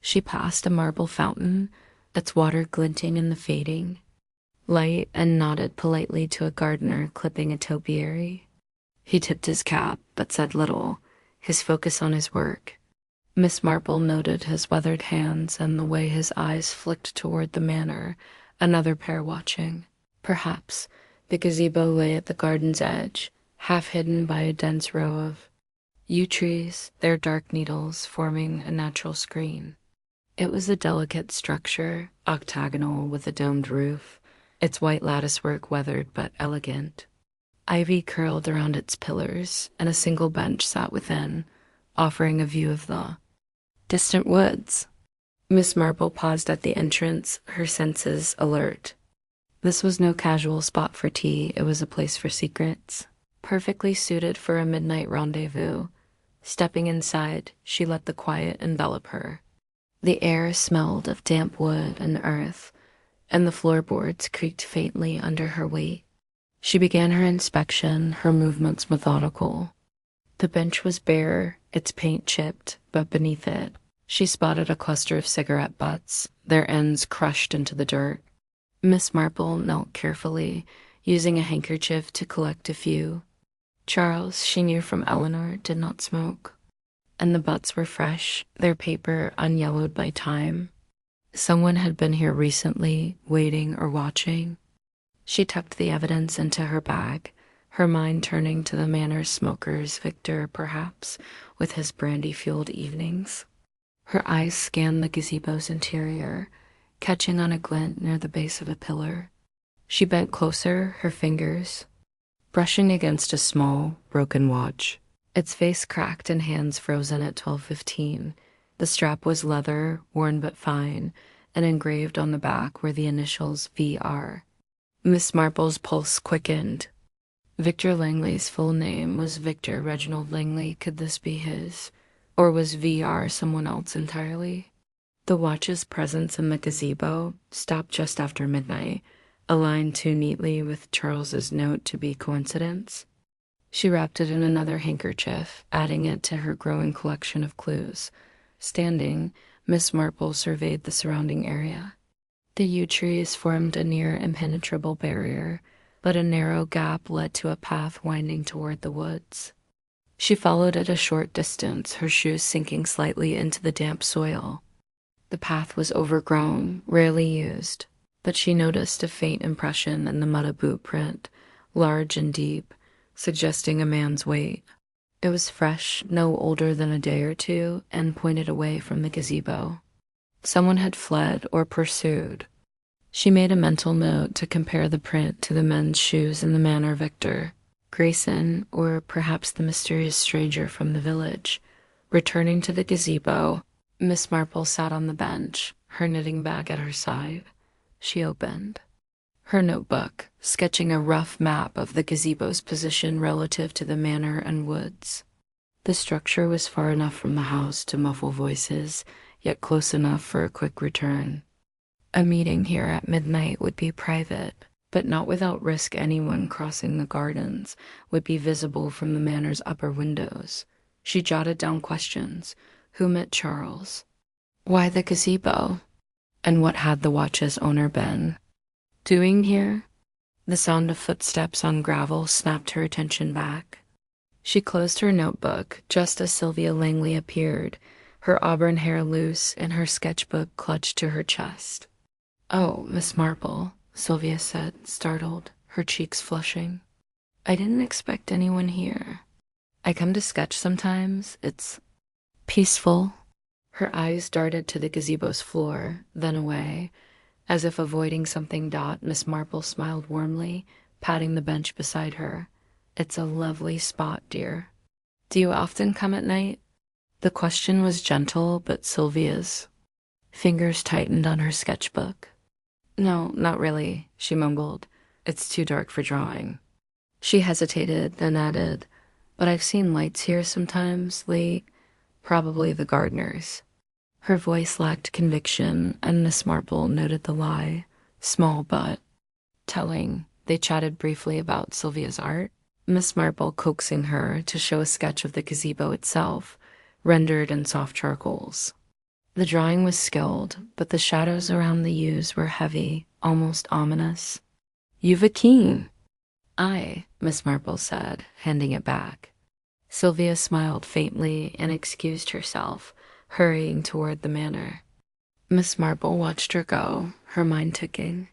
She passed a marble fountain, its water glinting in the fading light, and nodded politely to a gardener clipping a topiary. He tipped his cap, but said little, his focus on his work. Miss Marple noted his weathered hands and the way his eyes flicked toward the manor, another pair watching. Perhaps the gazebo lay at the garden's edge, half hidden by a dense row of yew trees, their dark needles forming a natural screen. It was a delicate structure, octagonal with a domed roof, its white latticework weathered but elegant. Ivy curled around its pillars, and a single bench sat within, offering a view of the distant woods. Miss Marple paused at the entrance, her senses alert. This was no casual spot for tea, it was a place for secrets. perfectly suited for a midnight rendezvous. Stepping inside, she let the quiet envelop her. The air smelled of damp wood and earth, and the floorboards creaked faintly under her weight. She began her inspection, her movements methodical. The bench was bare, its paint chipped, but beneath it, she spotted a cluster of cigarette butts, their ends crushed into the dirt. Miss Marple knelt carefully, using a handkerchief to collect a few. Charles, she knew from Eleanor, did not smoke. And the butts were fresh, their paper unyellowed by time. Someone had been here recently, waiting or watching. She tucked the evidence into her bag, her mind turning to the Manor's smokers, Victor, perhaps, with his brandy-fueled evenings. Her eyes scanned the gazebo's interior, catching on a glint near the base of a pillar. She bent closer, her fingers brushing against a small, broken watch. Its face cracked and hands frozen at 12:15. The strap was leather, worn but fine, and engraved on the back were the initials VR. Miss Marple's pulse quickened. Victor Langley's full name was Victor Reginald Langley. Could this be his? Or was VR someone else entirely? The watch's presence in the gazebo stopped just after midnight, aligned too neatly with Charles's note to be coincidence. She wrapped it in another handkerchief, adding it to her growing collection of clues. Standing, Miss Marple surveyed the surrounding area. The yew trees formed a near impenetrable barrier, but a narrow gap led to a path winding toward the woods. She followed it a short distance, her shoes sinking slightly into the damp soil. The path was overgrown, rarely used, but she noticed a faint impression in the mud boot print, large and deep, suggesting a man's weight. It was fresh, no older than a day or two, and pointed away from the gazebo. Someone had fled or pursued. She made a mental note to compare the print to the men's shoes in the Manor Victor. Grayson, or perhaps the mysterious stranger from the village. Returning to the gazebo, Miss Marple sat on the bench, her knitting bag at her side. She opened her notebook, sketching a rough map of the gazebo's position relative to the manor and woods. The structure was far enough from the house to muffle voices, yet close enough for a quick return. A meeting here at midnight would be private, but not without risk. Anyone crossing the gardens would be visible from the manor's upper windows. She jotted down questions. Who met Charles? Why the gazebo? And what had the watch's owner been doing here? The sound of footsteps on gravel snapped her attention back. She closed her notebook just as Sylvia Langley appeared, her auburn hair loose and her sketchbook clutched to her chest. "Oh, Miss Marple," Sylvia said, startled, her cheeks flushing. "I didn't expect anyone here. I come to sketch sometimes. It's peaceful." Her eyes darted to the gazebo's floor, then away. As if avoiding something, Miss Marple smiled warmly, patting the bench beside her. "It's a lovely spot, dear. Do you often come at night?" The question was gentle, but Sylvia's fingers tightened on her sketchbook. "No, not really," she mumbled. "It's too dark for drawing." She hesitated, then added, "But I've seen lights here sometimes, late. Probably the gardeners." Her voice lacked conviction, and Miss Marple noted the lie, small but telling. They chatted briefly about Sylvia's art, Miss Marple coaxing her to show a sketch of the gazebo itself, rendered in soft charcoals. The drawing was skilled, but the shadows around the yews were heavy, almost ominous. "You've a keen." "Aye," Miss Marple said, handing it back. Sylvia smiled faintly and excused herself, hurrying toward the manor. Miss Marple watched her go, her mind ticking.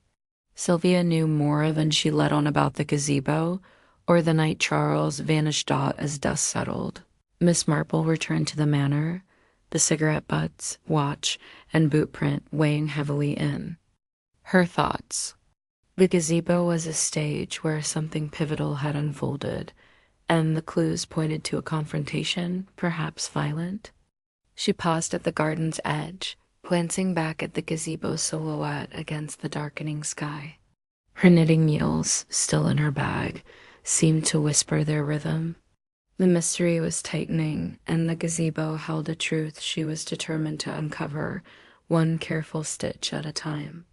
Sylvia knew more than she let on about the gazebo, or the night Charles vanished as dusk settled. Miss Marple returned to the manor, the cigarette butts, watch, and boot print weighing heavily in. Her thoughts. The gazebo was a stage where something pivotal had unfolded, and the clues pointed to a confrontation, perhaps violent. She paused at the garden's edge, glancing back at the gazebo silhouette against the darkening sky. Her knitting needles, still in her bag, seemed to whisper their rhythm. The mystery was tightening, and the gazebo held a truth she was determined to uncover, one careful stitch at a time.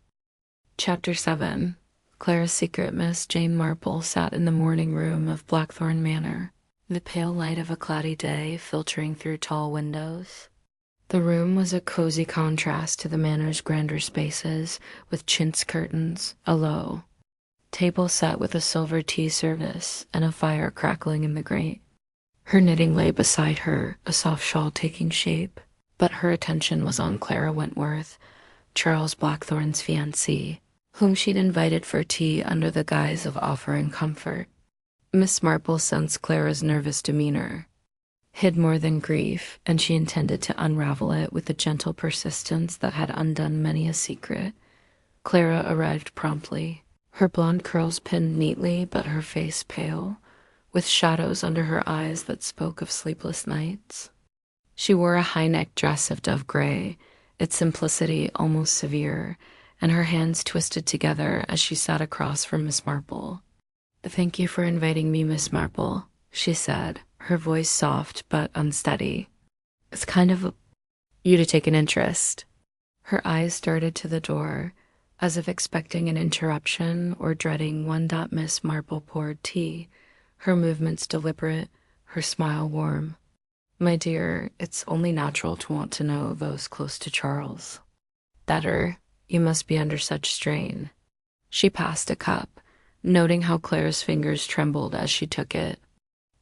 Chapter 7. Clara's secret. Miss Jane Marple sat in the morning room of Blackthorn Manor, the pale light of a cloudy day filtering through tall windows. The room was a cozy contrast to the manor's grander spaces, with chintz curtains, a low table set with a silver tea service, and a fire crackling in the grate. Her knitting lay beside her, a soft shawl taking shape, but her attention was on Clara Wentworth, Charles Blackthorn's fiancée, whom she'd invited for tea under the guise of offering comfort. Miss Marple sensed Clara's nervous demeanor, hid more than grief, and she intended to unravel it with the gentle persistence that had undone many a secret. Clara arrived promptly, her blonde curls pinned neatly but her face pale, with shadows under her eyes that spoke of sleepless nights. She wore a high-necked dress of dove gray, its simplicity almost severe, and her hands twisted together as she sat across from Miss Marple. "Thank you for inviting me, Miss Marple," she said, her voice soft but unsteady. "It's kind of you to take an interest." Her eyes darted to the door, as if expecting an interruption or dreading one. Miss Marple poured tea, her movements deliberate, her smile warm. "My dear, it's only natural to want to know those close to Charles. Better, you must be under such strain." She passed a cup, noting how Clara's fingers trembled as she took it.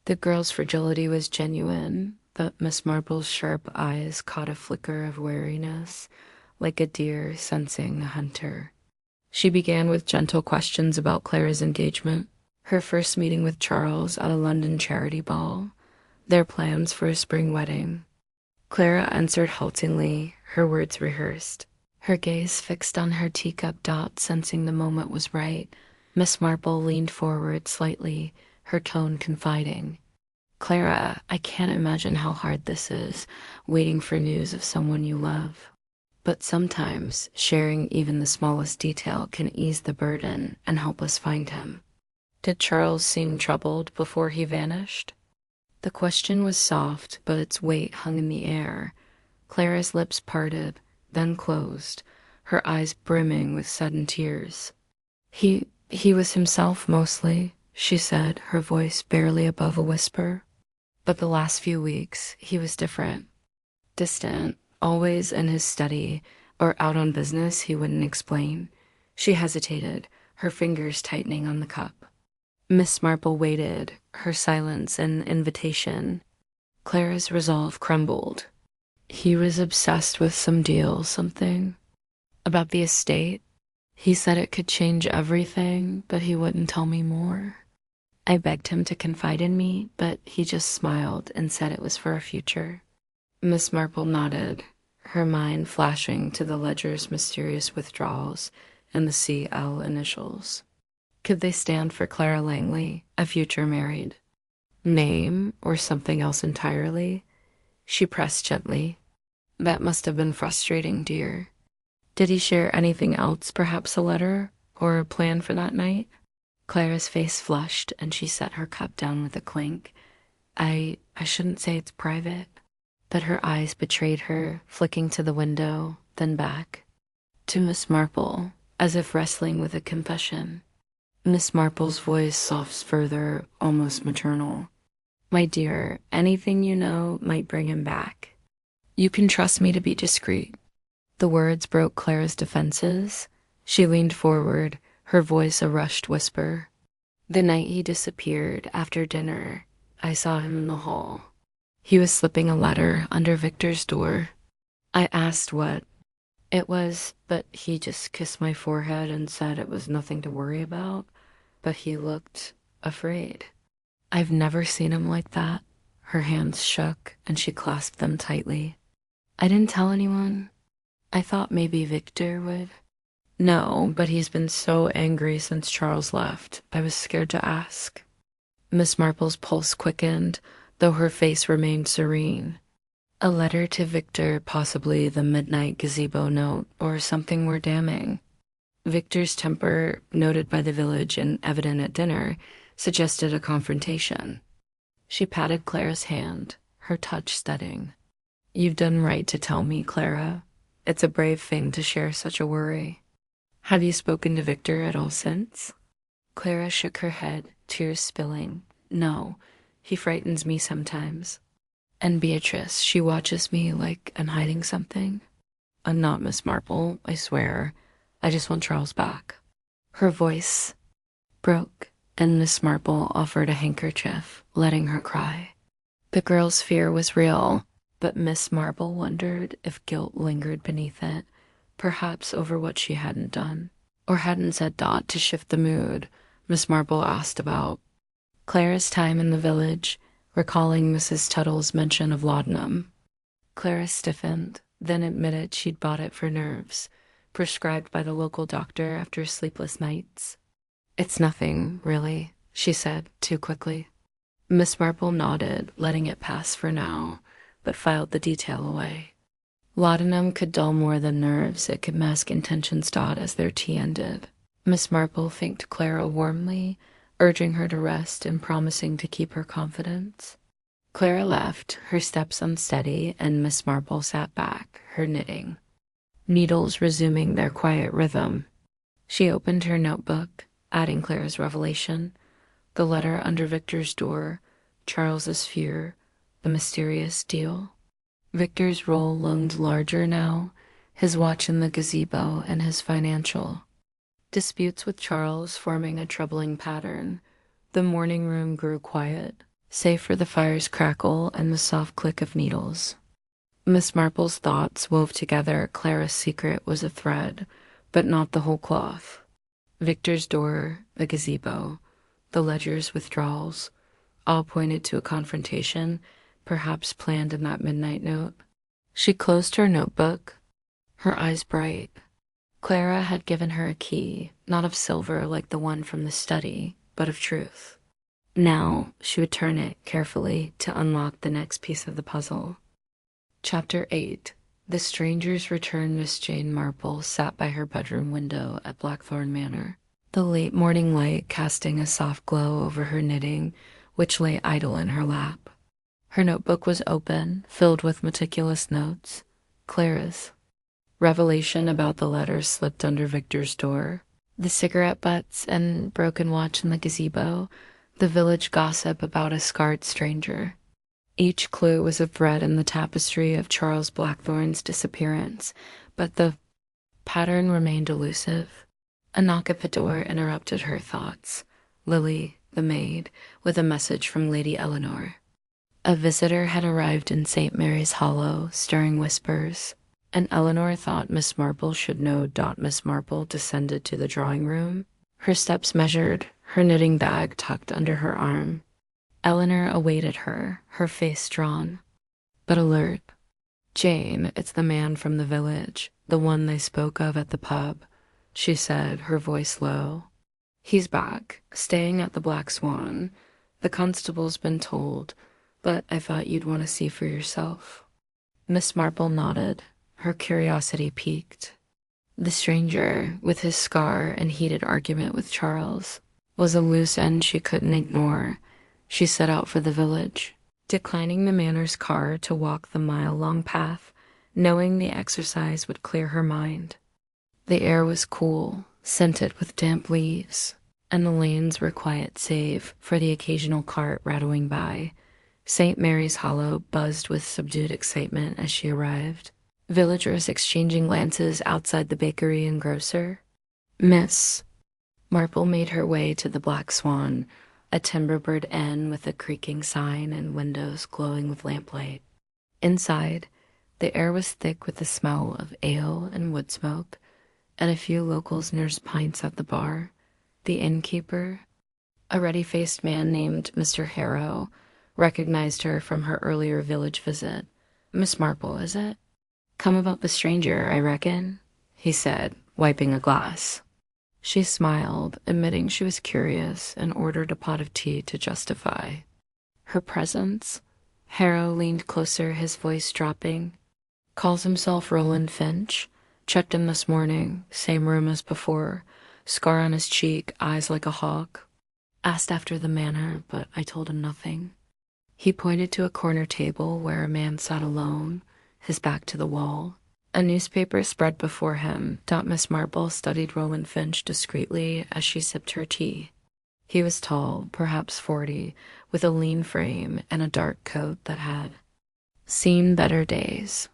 The girl's fragility was genuine, but Miss Marple's sharp eyes caught a flicker of wariness, like a deer sensing a hunter. She began with gentle questions about Clara's engagement, her first meeting with Charles at a London charity ball, their plans for a spring wedding. Clara answered haltingly, her words rehearsed, her gaze fixed on her teacup dot, sensing the moment was right. Miss Marple leaned forward slightly, her tone confiding. "Clara, I can't imagine how hard this is, waiting for news of someone you love. But sometimes sharing even the smallest detail can ease the burden and help us find him." Did Charles seem troubled before he vanished? The question was soft, but its weight hung in the air. Clara's lips parted, then closed, her eyes brimming with sudden tears. He was himself mostly," she said, her voice barely above a whisper. "But the last few weeks, he was different. Distant, always in his study, or out on business he wouldn't explain." She hesitated, her fingers tightening on the cup. Miss Marple waited, her silence an invitation. Clara's resolve crumbled. "He was obsessed with some deal, something about the estate. He said it could change everything, but he wouldn't tell me more. I begged him to confide in me, but he just smiled and said it was for our future." Miss Marple nodded, her mind flashing to the ledger's mysterious withdrawals and the C.L. initials. Could they stand for Clara Langley, a future married name, or something else entirely? She pressed gently. "That must have been frustrating, dear. Did he share anything else, perhaps a letter, or a plan for that night?" Clara's face flushed, and she set her cup down with a clink. I shouldn't say it's private." But her eyes betrayed her, flicking to the window, then back to Miss Marple, as if wrestling with a confession. Miss Marple's voice softened further, almost maternal. "My dear, anything you know might bring him back. You can trust me to be discreet." The words broke Clara's defenses. She leaned forward, her voice a rushed whisper. "The night he disappeared after dinner, I saw him in the hall. He was slipping a letter under Victor's door. I asked what it was, but he just kissed my forehead and said it was nothing to worry about, but he looked afraid. I've never seen him like that." Her hands shook, and she clasped them tightly. "I didn't tell anyone. I thought maybe Victor would." "No, but he's been so angry since Charles left. I was scared to ask." Miss Marple's pulse quickened, though her face remained serene. A letter to Victor, possibly the midnight gazebo note, or something more damning. Victor's temper, noted by the village and evident at dinner, suggested a confrontation. She patted Clara's hand, her touch steadying. "You've done right to tell me, Clara. It's a brave thing to share such a worry. Have you spoken to Victor at all since?" Clara shook her head, tears spilling. "No, he frightens me sometimes. And Beatrice, she watches me like I'm hiding something. I'm not Miss Marple, I swear. I just want Charles back." Her voice broke, and Miss Marple offered a handkerchief, letting her cry. The girl's fear was real, but Miss Marple wondered if guilt lingered beneath it, perhaps over what she hadn't done, or hadn't said to shift the mood. Miss Marple asked about Clara's time in the village, recalling Mrs. Tuttle's mention of laudanum. Clara stiffened, then admitted she'd bought it for nerves, prescribed by the local doctor after sleepless nights. "It's nothing, really," she said, too quickly. Miss Marple nodded, letting it pass for now, but filed the detail away. Laudanum could dull more than nerves. It could mask intentions. As their tea ended, Miss Marple thanked Clara warmly, urging her to rest and promising to keep her confidence. Clara left, her steps unsteady, and Miss Marple sat back, her knitting, needles resuming their quiet rhythm. She opened her notebook, adding Clara's revelation, the letter under Victor's door, Charles's fear, the mysterious deal. Victor's role loomed larger now, his watch in the gazebo and his financial disputes with Charles forming a troubling pattern. The morning room grew quiet, save for the fire's crackle and the soft click of needles. Miss Marple's thoughts wove together. Clara's secret was a thread, but not the whole cloth. Victor's door, the gazebo, the ledger's withdrawals, all pointed to a confrontation, perhaps planned in that midnight note. She closed her notebook, her eyes bright. Clara had given her a key, not of silver like the one from the study, but of truth. Now she would turn it carefully to unlock the next piece of the puzzle. Chapter 8. The stranger's return. Miss Jane Marple sat by her bedroom window at Blackthorn Manor, the late morning light casting a soft glow over her knitting, which lay idle in her lap. Her notebook was open, filled with meticulous notes. Clara's revelation about the letters slipped under Victor's door, the cigarette butts and broken watch in the gazebo, the village gossip about a scarred stranger. Each clue was a thread in the tapestry of Charles Blackthorn's disappearance, but the pattern remained elusive. A knock at the door interrupted her thoughts. Lily, the maid, with a message from Lady Eleanor. A visitor had arrived in St. Mary's Hollow, stirring whispers, and Eleanor thought Miss Marple should know. Miss Marple descended to the drawing room, her steps measured, her knitting bag tucked under her arm. Eleanor awaited her, her face drawn, but alert. "Jane, it's the man from the village, the one they spoke of at the pub," she said, her voice low. "He's back, staying at the Black Swan. The constable's been told, but I thought you'd want to see for yourself." Miss Marple nodded, her curiosity piqued. The stranger, with his scar and heated argument with Charles, was a loose end she couldn't ignore. She set out for the village, declining the manor's car to walk the mile-long path, knowing the exercise would clear her mind. The air was cool, scented with damp leaves, and the lanes were quiet save for the occasional cart rattling by. St. Mary's Hollow buzzed with subdued excitement as she arrived, villagers exchanging glances outside the bakery and grocer. Miss Marple made her way to the Black Swan, a timber-bird inn with a creaking sign and windows glowing with lamplight. Inside, the air was thick with the smell of ale and wood smoke, and a few locals nursed pints at the bar. The innkeeper, a ruddy-faced man named Mr. Harrow, recognized her from her earlier village visit. "Miss Marple, is it? Come about the stranger, I reckon," he said, wiping a glass. She smiled, admitting she was curious, and ordered a pot of tea to justify her presence. Harrow leaned closer, his voice dropping. "Calls himself Roland Finch. Checked in this morning, same room as before. Scar on his cheek, eyes like a hawk." Asked after the manor, but I told him nothing. He pointed to a corner table where a man sat alone, his back to the wall. A newspaper spread before him. Miss Marple studied Roland Finch discreetly as she sipped her tea. He was tall, perhaps 40, with a lean frame and a dark coat that had seen better days.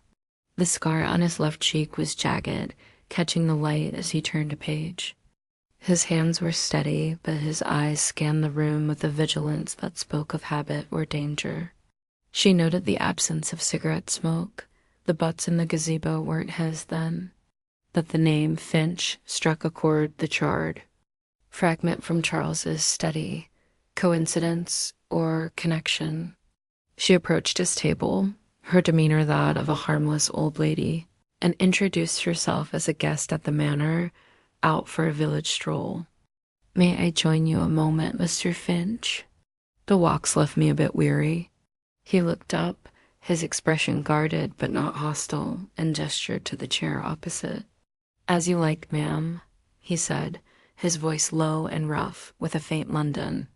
The scar on his left cheek was jagged, catching the light as he turned a page. His hands were steady, but his eyes scanned the room with a vigilance that spoke of habit or danger. She noted the absence of cigarette smoke. The butts in the gazebo weren't his then. That the name Finch struck a chord that jarred. Fragment from Charles's study. Coincidence or connection? She approached his table, her demeanor that of a harmless old lady, and introduced herself as a guest at the manor, out for a village stroll. "May I join you a moment, Mr. Finch? The walks left me a bit weary." He looked up, his expression guarded but not hostile, and gestured to the chair opposite. "As you like, ma'am," he said, his voice low and rough, with a faint London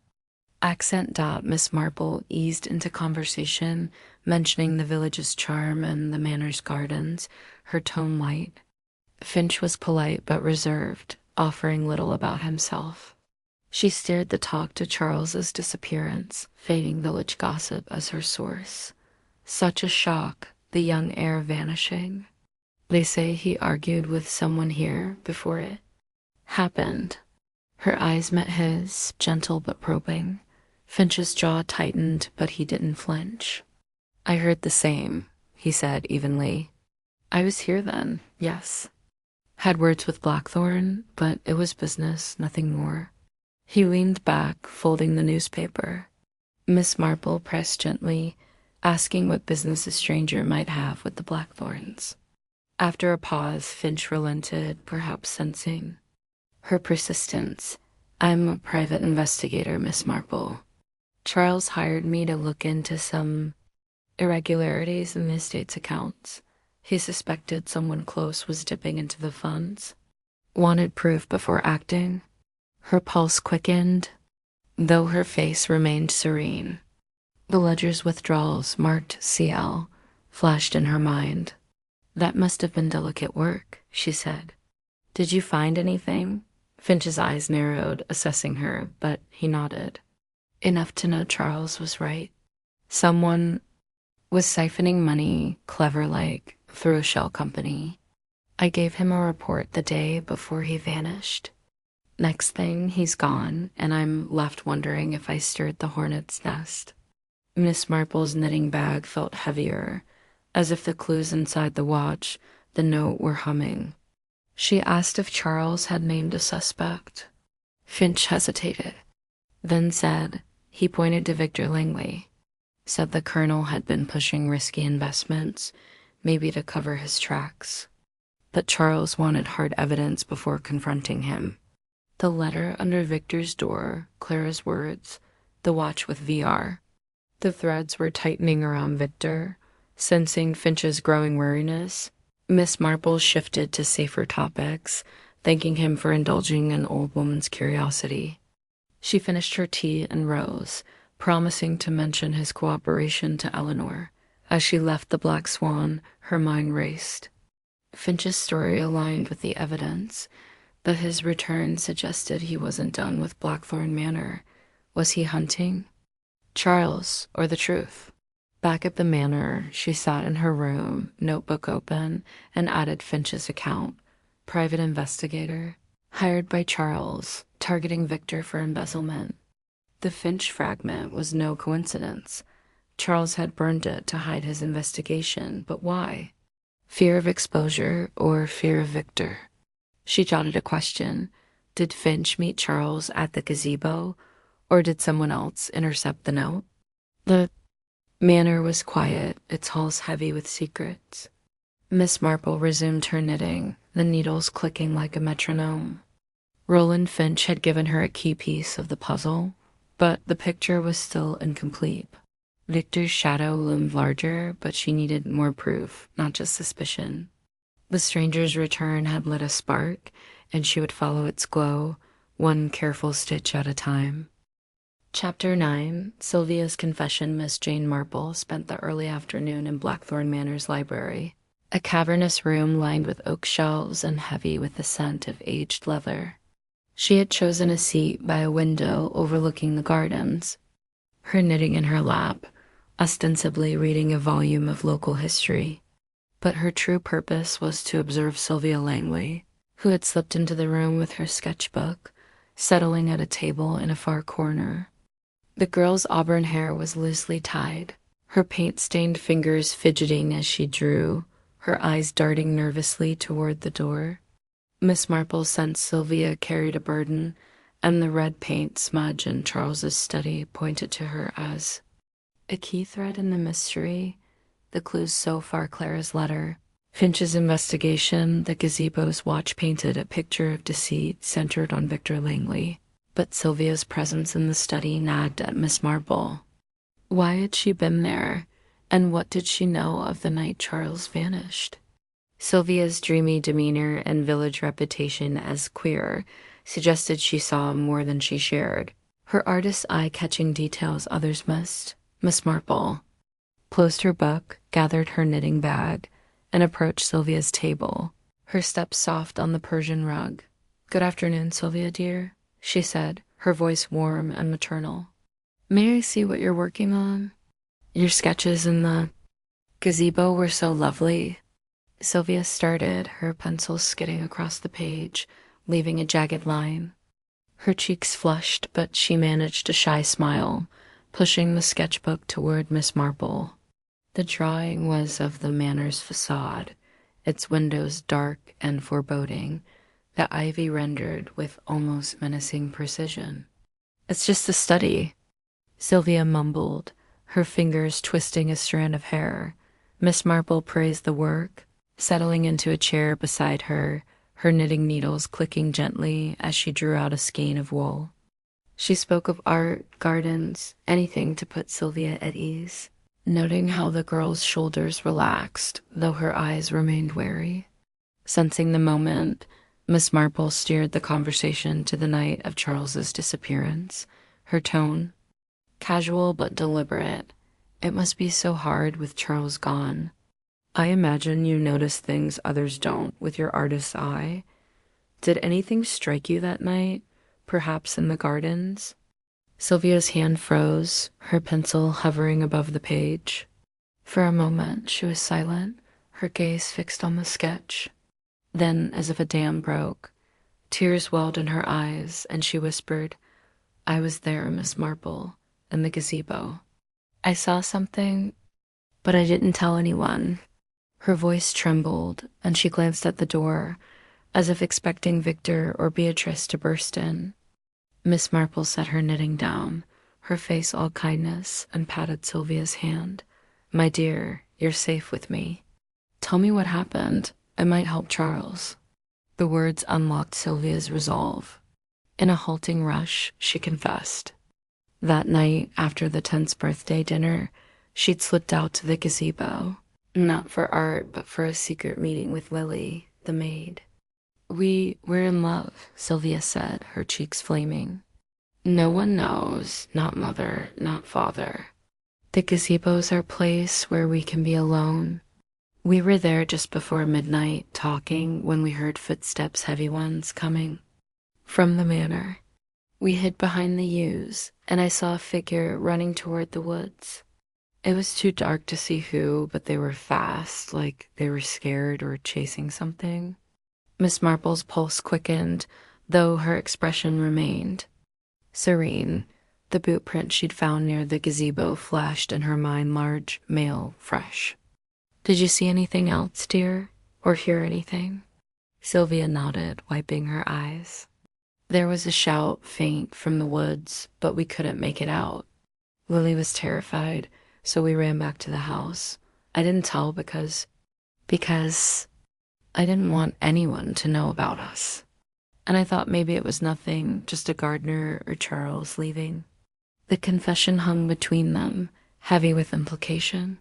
accent. Miss Marple eased into conversation, mentioning the village's charm and the manor's gardens, her tone light. Finch was polite but reserved, offering little about himself. She steered the talk to Charles's disappearance, fading village gossip as her source. Such a shock, the young heir vanishing. They say he argued with someone here before it happened. Her eyes met his, gentle but probing. Finch's jaw tightened, but he didn't flinch. "I heard the same," he said evenly. "I was here then, yes. Had words with Blackthorn, but it was business, nothing more." He leaned back, folding the newspaper. Miss Marple pressed gently, asking what business a stranger might have with the Blackthorns. After a pause, Finch relented, perhaps sensing her persistence. "I'm a private investigator, Miss Marple. Charles hired me to look into some irregularities in the estate's accounts. He suspected someone close was dipping into the funds. Wanted proof before acting." Her pulse quickened, though her face remained serene. The ledger's withdrawals, marked CL, flashed in her mind. "That must have been delicate work," she said. "Did you find anything?" Finch's eyes narrowed, assessing her, but he nodded. "Enough to know Charles was right. Someone was siphoning money, clever-like, through a shell company. I gave him a report the day before he vanished. Next thing, he's gone, and I'm left wondering if I stirred the hornet's nest." Miss Marple's knitting bag felt heavier, as if the clues inside the watch, the note, were humming. She asked if Charles had named a suspect. Finch hesitated, then said he pointed to Victor Langley. Said the colonel had been pushing risky investments, maybe to cover his tracks. But Charles wanted hard evidence before confronting him. The letter under Victor's door, Clara's words, the watch with VR. The threads were tightening around Victor. Sensing Finch's growing weariness, Miss Marple shifted to safer topics, thanking him for indulging an old woman's curiosity. She finished her tea and rose, promising to mention his cooperation to Eleanor. As she left the Black Swan, her mind raced. Finch's story aligned with the evidence, but his return suggested he wasn't done with Blackthorn Manor. Was he hunting Charles or the truth? Back at the manor, she sat in her room, notebook open, and added Finch's account. Private investigator, hired by Charles, targeting Victor for embezzlement. The Finch fragment was no coincidence. Charles had burned it to hide his investigation, but why? Fear of exposure or fear of Victor? She jotted a question. Did Finch meet Charles at the gazebo, or did someone else intercept the note? The manor was quiet, its halls heavy with secrets. Miss Marple resumed her knitting, the needles clicking like a metronome. Roland Finch had given her a key piece of the puzzle, but the picture was still incomplete. Victor's shadow loomed larger, but she needed more proof, not just suspicion. The stranger's return had lit a spark, and she would follow its glow, one careful stitch at a time. Chapter 9. Sylvia's confession. Miss Jane Marple spent the early afternoon in Blackthorn Manor's library, a cavernous room lined with oak shelves and heavy with the scent of aged leather. She had chosen a seat by a window overlooking the gardens, her knitting in her lap, ostensibly reading a volume of local history. But her true purpose was to observe Sylvia Langley, who had slipped into the room with her sketchbook, settling at a table in a far corner. The girl's auburn hair was loosely tied, her paint-stained fingers fidgeting as she drew, her eyes darting nervously toward the door. Miss Marple sensed Sylvia carried a burden, and the red paint smudge in Charles's study pointed to her as a key thread in the mystery, the clues so far Clara's letter, Finch's investigation, the gazebo's watch-painted a picture of deceit centered on Victor Langley. But Sylvia's presence in the study nagged at Miss Marple. Why had she been there, and what did she know of the night Charles vanished? Sylvia's dreamy demeanor and village reputation as queer suggested she saw more than she shared. Her artist's eye catching details others missed. Miss Marple closed her book, gathered her knitting bag, and approached Sylvia's table, her steps soft on the Persian rug. "Good afternoon, Sylvia, dear," she said, her voice warm and maternal. "May I see what you're working on? Your sketches in the gazebo were so lovely." Sylvia started, her pencil skidding across the page, leaving a jagged line. Her cheeks flushed, but she managed a shy smile, pushing the sketchbook toward Miss Marple. The drawing was of the manor's facade, its windows dark and foreboding, the ivy rendered with almost menacing precision. "It's just a study," Sylvia mumbled, her fingers twisting a strand of hair. Miss Marple praised the work, settling into a chair beside her, her knitting needles clicking gently as she drew out a skein of wool. She spoke of art, gardens, anything to put Sylvia at ease, noting how the girl's shoulders relaxed, though her eyes remained wary. Sensing the moment, Miss Marple steered the conversation to the night of Charles's disappearance, her tone casual but deliberate. "It must be so hard with Charles gone. I imagine you notice things others don't with your artist's eye. Did anything strike you that night, perhaps in the gardens?" Sylvia's hand froze, her pencil hovering above the page. For a moment she was silent, her gaze fixed on the sketch. Then, as if a dam broke, tears welled in her eyes, and she whispered, "I was there, Miss Marple, in the gazebo. I saw something, but I didn't tell anyone." Her voice trembled, and she glanced at the door, as if expecting Victor or Beatrice to burst in. Miss Marple set her knitting down, her face all kindness, and patted Sylvia's hand. "My dear, you're safe with me. Tell me what happened. I might help Charles." The words unlocked Sylvia's resolve. In a halting rush, she confessed. That night, after the 10th birthday dinner, she'd slipped out to the gazebo. Not for art, but for a secret meeting with Lily, the maid. We're in love," Sylvia said, her cheeks flaming. "No one knows, not mother, not father. The gazebo's our place where we can be alone. We were there just before midnight, talking, when we heard footsteps, heavy ones, coming from the manor. We hid behind the yews, and I saw a figure running toward the woods. It was too dark to see who, but they were fast, like they were scared or chasing something." Miss Marple's pulse quickened, though her expression remained serene. The boot print she'd found near the gazebo flashed in her mind, large, male, fresh. "Did you see anything else, dear? Or hear anything?" Sylvia nodded, wiping her eyes. "There was a shout, faint, from the woods, but we couldn't make it out. Lily was terrified, so we ran back to the house. I didn't tell because I didn't want anyone to know about us. And I thought maybe it was nothing, just a gardener or Charles leaving." The confession hung between them, heavy with implication.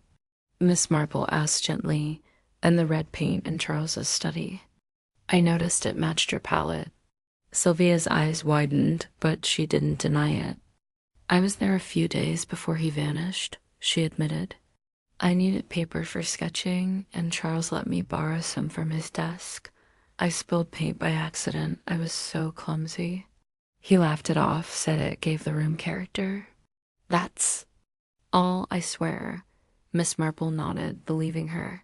Miss Marple asked gently, "And the red paint in Charles's study? I noticed it matched your palette." Sylvia's eyes widened, but she didn't deny it. I was there a few days before he vanished, she admitted. I needed paper for sketching, and Charles let me borrow some from his desk. I spilled paint by accident. I was so clumsy. He laughed it off, said it gave the room character. That's all, I swear. Miss Marple nodded, believing her.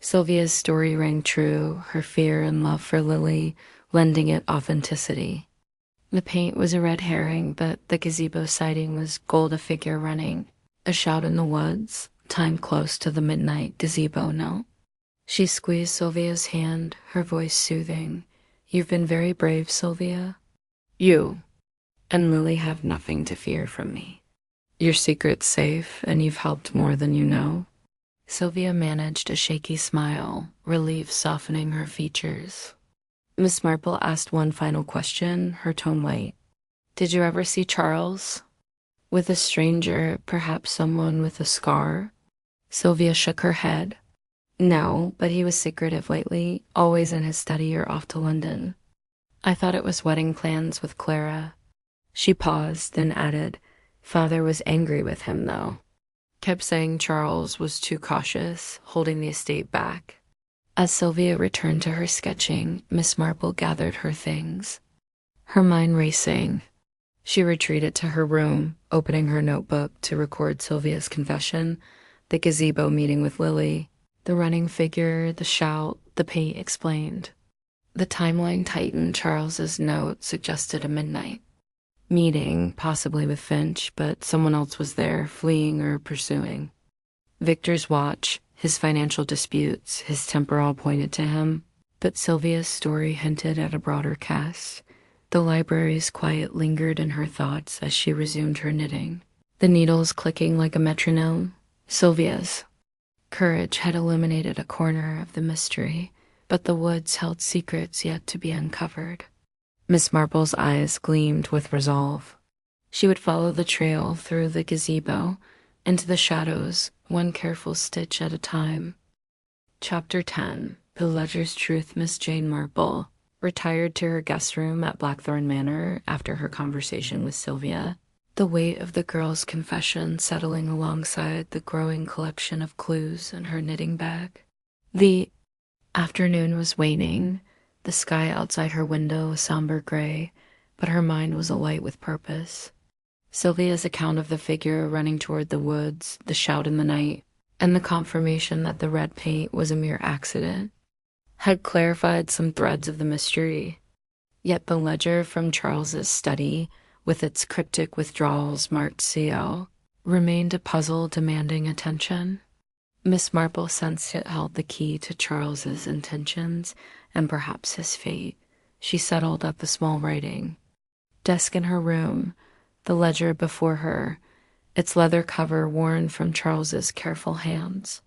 Sylvia's story rang true, her fear and love for Lily lending it authenticity. The paint was a red herring, but the gazebo siding was gold, a figure running, a shout in the woods, time close to the midnight gazebo note. She squeezed Sylvia's hand, her voice soothing. You've been very brave, Sylvia. You and Lily have nothing to fear from me. Your secret's safe, and you've helped more than you know. Sylvia managed a shaky smile, relief softening her features. Miss Marple asked one final question, her tone light. Did you ever see Charles? With a stranger, perhaps someone with a scar? Sylvia shook her head. No, but he was secretive lately, always in his study or off to London. I thought it was wedding plans with Clara. She paused, then added, Father was angry with him, though. Kept saying Charles was too cautious, holding the estate back. As Sylvia returned to her sketching, Miss Marple gathered her things. Her mind racing, she retreated to her room, opening her notebook to record Sylvia's confession, the gazebo meeting with Lily, the running figure, the shout, the paint explained. The timeline tightened. Charles's note suggested a midnight meeting, possibly with Finch, but someone else was there, fleeing or pursuing. Victor's watch, his financial disputes, his temper all pointed to him, but Sylvia's story hinted at a broader cast. The library's quiet lingered in her thoughts as she resumed her knitting, the needles clicking like a metronome. Sylvia's courage had illuminated a corner of the mystery, but the woods held secrets yet to be uncovered. Miss Marple's eyes gleamed with resolve. She would follow the trail through the gazebo, into the shadows, one careful stitch at a time. Chapter 10. The Ledger's Truth. Miss Jane Marple retired to her guest room at Blackthorn Manor after her conversation with Sylvia, the weight of the girl's confession settling alongside the growing collection of clues in her knitting bag. The afternoon was waning, the sky outside her window a somber gray, but her mind was alight with purpose. Sylvia's account of the figure running toward the woods, the shout in the night, and the confirmation that the red paint was a mere accident, had clarified some threads of the mystery. Yet the ledger from Charles's study, with its cryptic withdrawals marked CL, remained a puzzle demanding attention. Miss Marple sensed it held the key to Charles's intentions and perhaps his fate. She settled at the small writing desk in her room, the ledger before her, its leather cover worn from Charles's careful hands.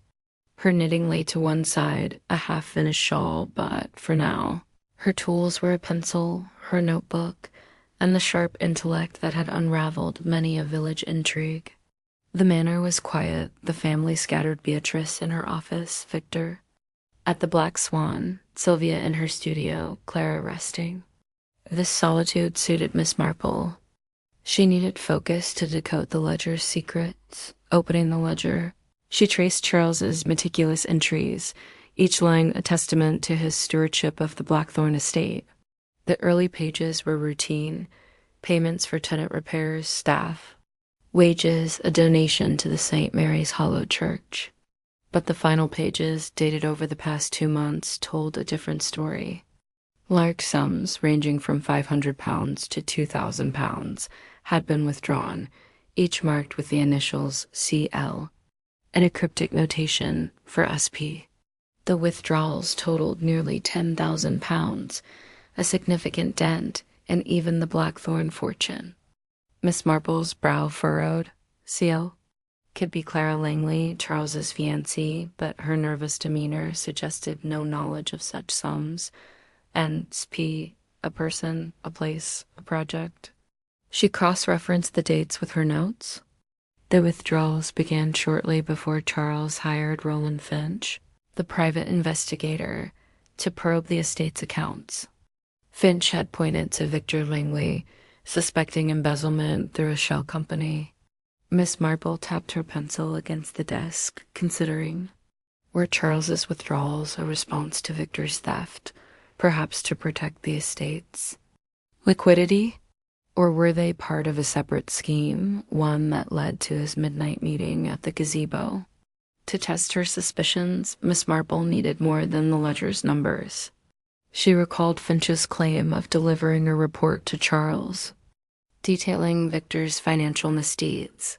Her knitting lay to one side, a half-finished shawl, but for now, her tools were a pencil, her notebook, and the sharp intellect that had unraveled many a village intrigue. The manor was quiet, the family scattered, Beatrice in her office, Victor at the Black Swan, Sylvia in her studio, Clara resting. This solitude suited Miss Marple. She needed focus to decode the ledger's secrets. Opening the ledger, she traced Charles's meticulous entries, each line a testament to his stewardship of the Blackthorn estate. The early pages were routine, payments for tenant repairs, staff, wages, a donation to the St. Mary's Hollow Church. But the final pages, dated over the past 2 months, told a different story. Large sums, ranging from £500 to £2,000, had been withdrawn, each marked with the initials CL, and a cryptic notation for SP. The withdrawals totaled nearly £10,000, a significant dent in even the Blackthorn fortune. Miss Marple's brow furrowed. CL could be Clara Langley, Charles's fiancée, but her nervous demeanor suggested no knowledge of such sums. And SP, a person, a place, a project. She cross-referenced the dates with her notes. The withdrawals began shortly before Charles hired Roland Finch, the private investigator, to probe the estate's accounts. Finch had pointed to Victor Langley, suspecting embezzlement through a shell company. Miss Marple tapped her pencil against the desk, considering. Were Charles's withdrawals a response to Victor's theft, perhaps to protect the estates? Liquidity? Or were they part of a separate scheme, one that led to his midnight meeting at the gazebo? To test her suspicions, Miss Marple needed more than the ledger's numbers. She recalled Finch's claim of delivering a report to Charles, detailing Victor's financial misdeeds.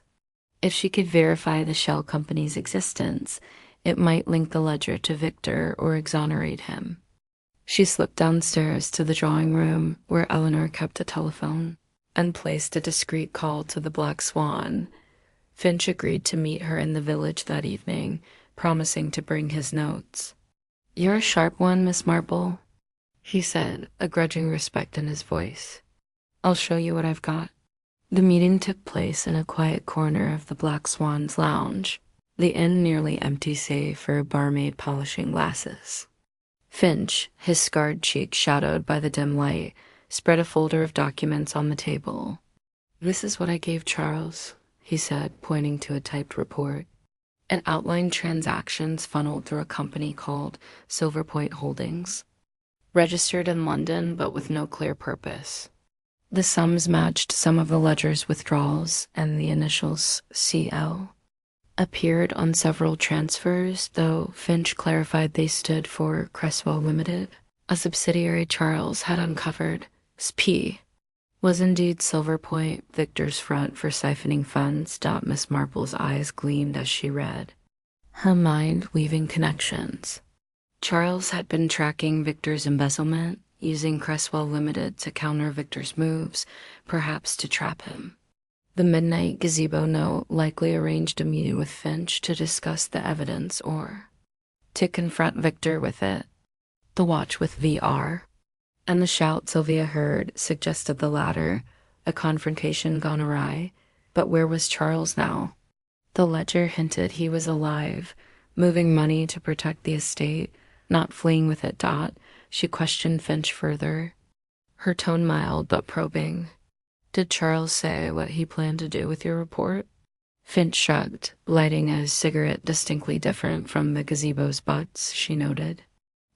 If she could verify the shell company's existence, it might link the ledger to Victor or exonerate him. She slipped downstairs to the drawing room where Eleanor kept a telephone and placed a discreet call to the Black Swan. Finch agreed to meet her in the village that evening, promising to bring his notes. "You're a sharp one, Miss Marple," he said, a grudging respect in his voice. "I'll show you what I've got." The meeting took place in a quiet corner of the Black Swan's lounge, the inn nearly empty save for a barmaid polishing glasses. Finch, his scarred cheek shadowed by the dim light, spread a folder of documents on the table. "This is what I gave Charles," he said, pointing to a typed report. It outlined transactions funneled through a company called Silverpoint Holdings, registered in London but with no clear purpose. The sums matched some of the ledger's withdrawals, and the initials CL appeared on several transfers, though Finch clarified they stood for Cresswell Limited. A subsidiary Charles had uncovered, SP, was indeed Silverpoint, Victor's front for siphoning funds. Miss Marple's eyes gleamed as she read, her mind weaving connections. Charles had been tracking Victor's embezzlement, using Cresswell Limited to counter Victor's moves, perhaps to trap him. The midnight gazebo note likely arranged a meeting with Finch to discuss the evidence or to confront Victor with it. The watch with VR, and the shout Sylvia heard suggested the latter, a confrontation gone awry. But where was Charles now? The ledger hinted he was alive, moving money to protect the estate, not fleeing with it. She questioned Finch further, her tone mild but probing. "Did Charles say what he planned to do with your report?" Finch shrugged, lighting a cigarette distinctly different from the gazebo's butts, she noted.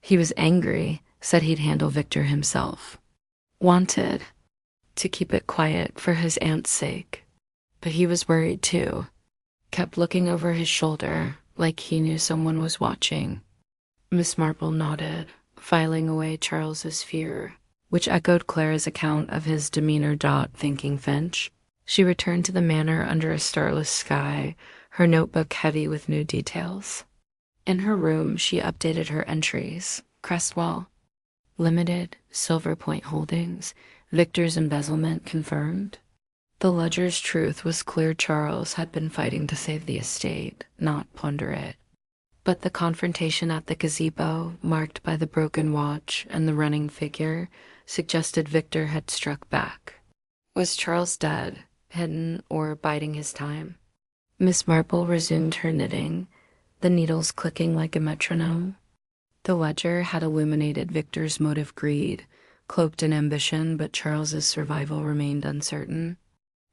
"He was angry, said he'd handle Victor himself. Wanted to keep it quiet for his aunt's sake. But he was worried too. Kept looking over his shoulder, like he knew someone was watching." Miss Marple nodded, filing away Charles's fear, which echoed Clara's account of his demeanor. Thinking Finch, she returned to the manor under a starless sky, her notebook heavy with new details. In her room, she updated her entries. Cresswell Limited, Silverpoint Holdings, Victor's embezzlement confirmed. The ledger's truth was clear. Charles had been fighting to save the estate, not plunder it. But the confrontation at the gazebo, marked by the broken watch and the running figure, suggested Victor had struck back. Was Charles dead, hidden, or biding his time? Miss Marple resumed her knitting, the needles clicking like a metronome. The ledger had illuminated Victor's motive: greed, cloaked in ambition, but Charles's survival remained uncertain.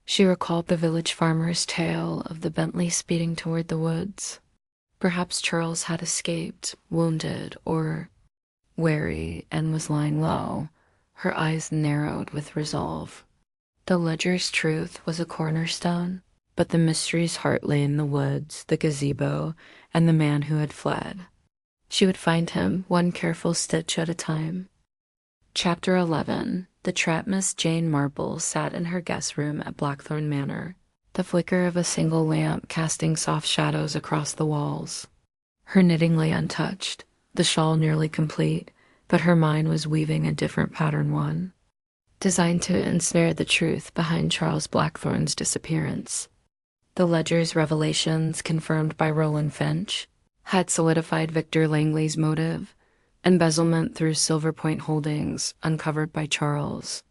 She recalled the village farmer's tale of the Bentley speeding toward the woods. Perhaps Charles had escaped, wounded, or wary, and was lying low, her eyes narrowed with resolve. The ledger's truth was a cornerstone, but the mystery's heart lay in the woods, the gazebo, and the man who had fled. She would find him, one careful stitch at a time. Chapter 11. The trap. Miss Jane Marple sat in her guest room at Blackthorn Manor, the flicker of a single lamp casting soft shadows across the walls. Her knitting lay untouched, the shawl nearly complete, but her mind was weaving a different pattern, one designed to ensnare the truth behind Charles Blackthorn's disappearance. The ledger's revelations, confirmed by Roland Finch, had solidified Victor Langley's motive: embezzlement through Silverpoint Holdings, uncovered by Charles.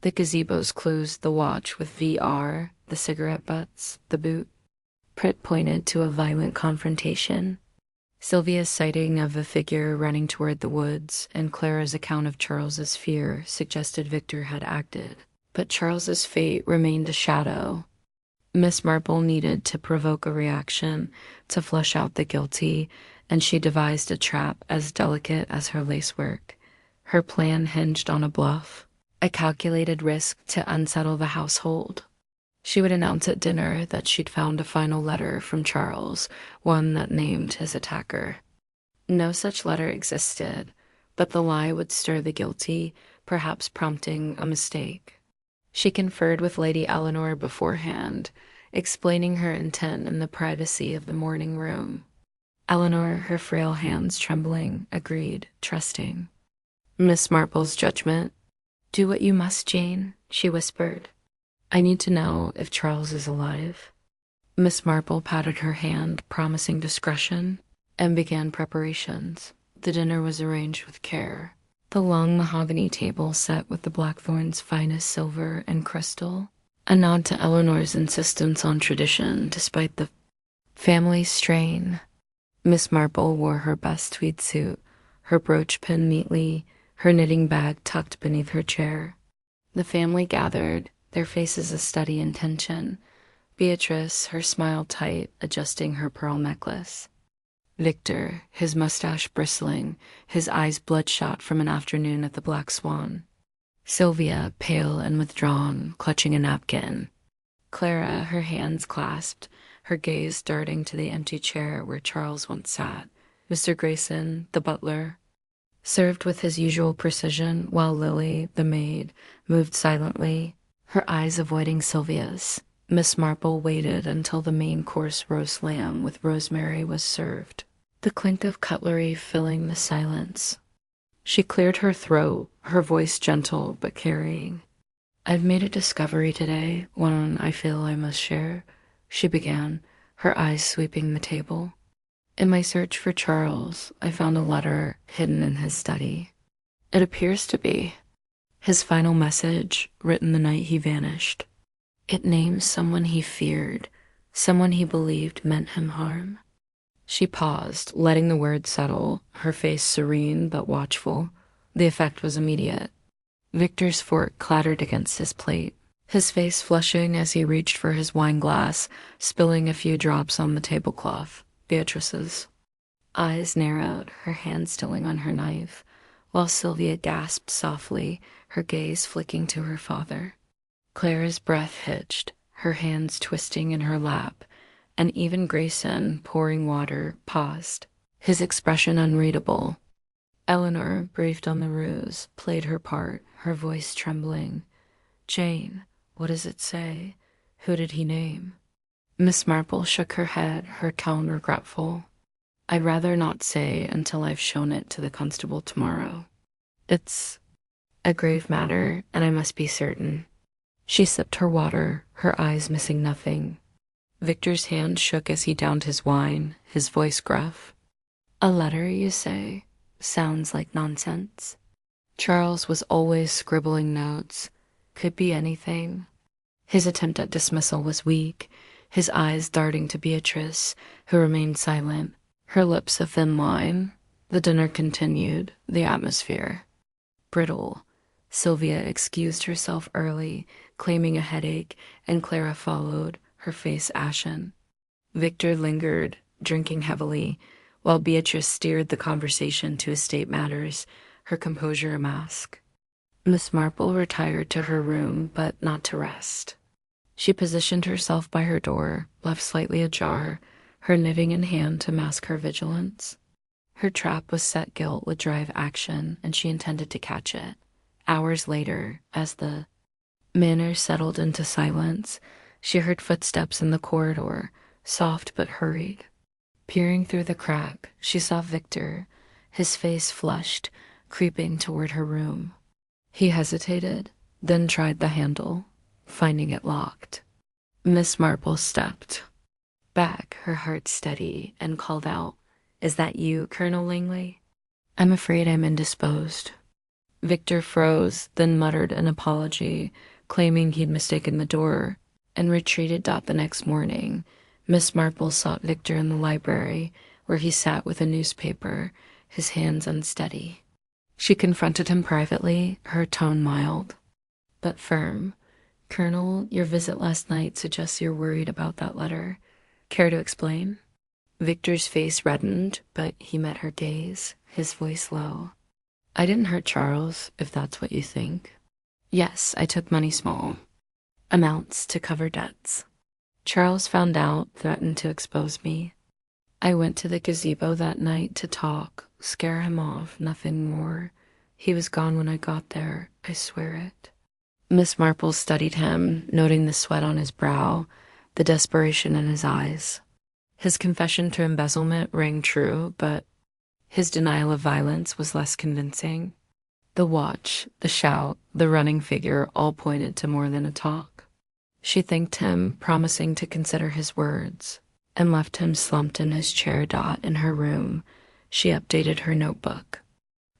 The gazebo's clues, the watch with VR, the cigarette butts, the boot print pointed to a violent confrontation. Sylvia's sighting of a figure running toward the woods and Clara's account of Charles's fear suggested Victor had acted. But Charles's fate remained a shadow. Miss Marple needed to provoke a reaction to flush out the guilty, and she devised a trap as delicate as her lacework. Her plan hinged on a bluff, a calculated risk to unsettle the household. She would announce at dinner that she'd found a final letter from Charles, one that named his attacker. No such letter existed, but the lie would stir the guilty, perhaps prompting a mistake. She conferred with Lady Eleanor beforehand, explaining her intent in the privacy of the morning room. Eleanor, her frail hands trembling, agreed, trusting. Miss Marple's judgment. "Do what you must, Jane," she whispered. "I need to know if Charles is alive." Miss Marple patted her hand, promising discretion, and began preparations. The dinner was arranged with care. The long mahogany table set with the Blackthorn's finest silver and crystal, a nod to Eleanor's insistence on tradition despite the family strain. Miss Marple wore her best tweed suit, her brooch pinned neatly, her knitting bag tucked beneath her chair. The family gathered, their faces a steady in tension. Beatrice, her smile tight, adjusting her pearl necklace. Victor, his mustache bristling, his eyes bloodshot from an afternoon at the Black Swan. Sylvia, pale and withdrawn, clutching a napkin. Clara, her hands clasped, her gaze darting to the empty chair where Charles once sat. Mr. Grayson, the butler, served with his usual precision, while Lily, the maid, moved silently, her eyes avoiding Sylvia's. Miss Marple waited until the main course roast lamb with rosemary was served, the clink of cutlery filling the silence. She cleared her throat, her voice gentle but carrying. "I've made a discovery today, one I feel I must share," she began, her eyes sweeping the table. "In my search for Charles, I found a letter hidden in his study. It appears to be his final message, written the night he vanished. It names someone he feared, someone he believed meant him harm." She paused, letting the words settle, her face serene but watchful. The effect was immediate. Victor's fork clattered against his plate, his face flushing as he reached for his wine glass, spilling a few drops on the tablecloth. Beatrice's eyes narrowed, her hand stilling on her knife, while Sylvia gasped softly, her gaze flicking to her father. Clara's breath hitched, her hands twisting in her lap, and even Grayson, pouring water, paused, his expression unreadable. Eleanor, briefed on the ruse, played her part, her voice trembling. "Jane, what does it say? Who did he name?" Miss Marple shook her head, her tone regretful. "I'd rather not say until I've shown it to the constable tomorrow. It's a grave matter, and I must be certain." She sipped her water, her eyes missing nothing. Victor's hand shook as he downed his wine, his voice gruff. "A letter, you say? Sounds like nonsense." Charles was always scribbling notes. Could be anything. His attempt at dismissal was weak, his eyes darting to Beatrice, who remained silent, her lips a thin line. The dinner continued, the atmosphere brittle. Sylvia excused herself early, claiming a headache, and Clara followed, her face ashen. Victor lingered, drinking heavily, while Beatrice steered the conversation to estate matters, her composure a mask. Miss Marple retired to her room, but not to rest. She positioned herself by her door, left slightly ajar, her knitting in hand to mask her vigilance. Her trap was set gilt would drive action, and she intended to catch it. Hours later, as the manor settled into silence, she heard footsteps in the corridor, soft but hurried. Peering through the crack, she saw Victor, his face flushed, creeping toward her room. He hesitated, then tried the handle, finding it locked. Miss Marple stepped back, her heart steady, and called out, "Is that you, Colonel Langley?" "I'm afraid I'm indisposed." Victor froze, then muttered an apology, claiming he'd mistaken the door, and retreated. The next morning, Miss Marple sought Victor in the library, where he sat with a newspaper, his hands unsteady. She confronted him privately, her tone mild but firm. Colonel, your visit last night suggests you're worried about that letter. Care to explain? Victor's face reddened, but he met her gaze, his voice low. I didn't hurt Charles, if that's what you think. Yes, I took money small amounts to cover debts. Charles found out, threatened to expose me. I went to the gazebo that night to talk, scare him off, nothing more. He was gone when I got there, I swear it. Miss Marple studied him, noting the sweat on his brow, the desperation in his eyes. His confession to embezzlement rang true, but his denial of violence was less convincing. The watch, the shout, the running figure all pointed to more than a talk. She thanked him, promising to consider his words, and left him slumped in his chair. In her room, she updated her notebook.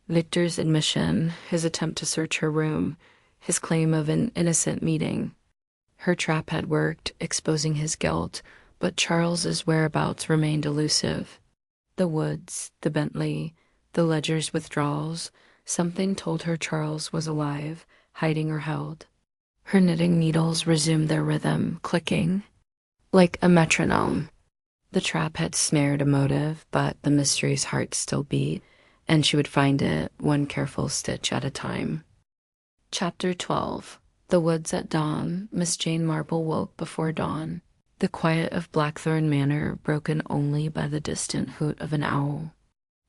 Victor's admission, his attempt to search her room, his claim of an innocent meeting. Her trap had worked, exposing his guilt, but Charles's whereabouts remained elusive. The woods, the Bentley, the ledger's withdrawals, something told her Charles was alive, hiding or held. Her knitting needles resumed their rhythm, clicking, like a metronome. The trap had snared a motive, but the mystery's heart still beat, and she would find it, one careful stitch at a time. Chapter 12. The woods at dawn. Miss Jane Marple woke before dawn. The quiet of Blackthorn Manor broken only by the distant hoot of an owl.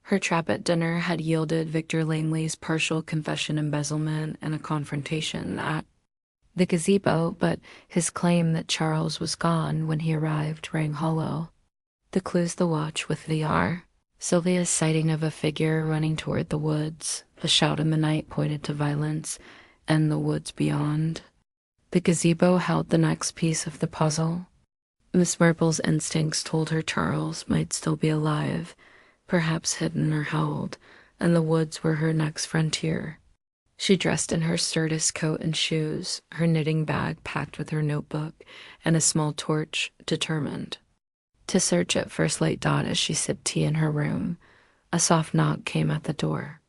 Her trap at dinner had yielded Victor Langley's partial confession embezzlement and a confrontation at the gazebo, but his claim that Charles was gone when he arrived rang hollow. The clues the watch with VR. Sylvia's sighting of a figure running toward the woods. The shout in the night pointed to violence, and the woods beyond. The gazebo held the next piece of the puzzle. Miss Marple's instincts told her Charles might still be alive, perhaps hidden or held, and the woods were her next frontier. She dressed in her sturdest coat and shoes, her knitting bag packed with her notebook, and a small torch, determined to search at first light. As she sipped tea in her room, a soft knock came at the door.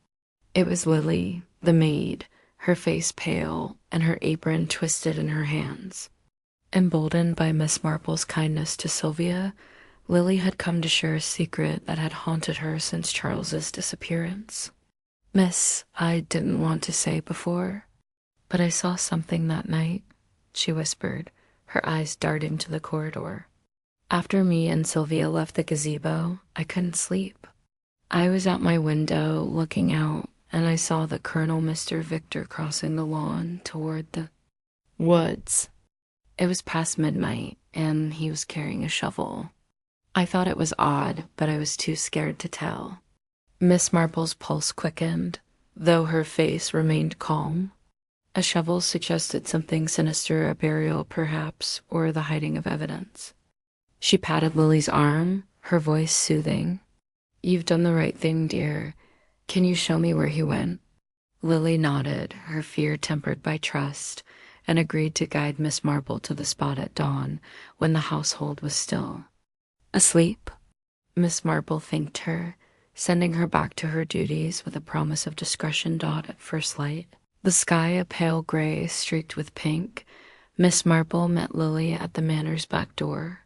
It was Lily, the maid, her face pale and her apron twisted in her hands. Emboldened by Miss Marple's kindness to Sylvia, Lily had come to share a secret that had haunted her since Charles's disappearance. Miss, I didn't want to say before, but I saw something that night, she whispered, her eyes darting to the corridor. After me and Sylvia left the gazebo, I couldn't sleep. I was at my window looking out, and I saw the Colonel Mr. Victor crossing the lawn toward the woods. It was past midnight, and he was carrying a shovel. I thought it was odd, but I was too scared to tell. Miss Marple's pulse quickened, though her face remained calm. A shovel suggested something sinister, a burial perhaps, or the hiding of evidence. She patted Lily's arm, her voice soothing. You've done the right thing, dear. Can you show me where he went? Lily nodded, her fear tempered by trust, and agreed to guide Miss Marple to the spot at dawn, when the household was still. Asleep? Miss Marple thanked her, sending her back to her duties with a promise of discretion. At first light, the sky a pale gray streaked with pink, Miss Marple met Lily at the manor's back door.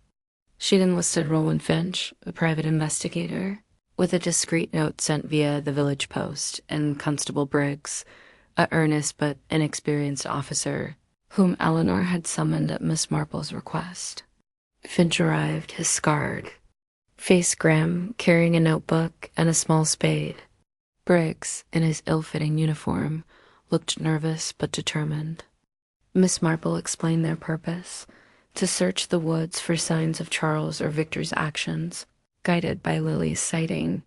She'd enlisted Roland Finch, a private investigator, with a discreet note sent via the village post, and Constable Briggs, a earnest but inexperienced officer, whom Eleanor had summoned at Miss Marple's request. Finch arrived, his scarred face grim, carrying a notebook and a small spade. Briggs, in his ill-fitting uniform, looked nervous but determined. Miss Marple explained their purpose, to search the woods for signs of Charles or Victor's actions, guided by Lily's sighting.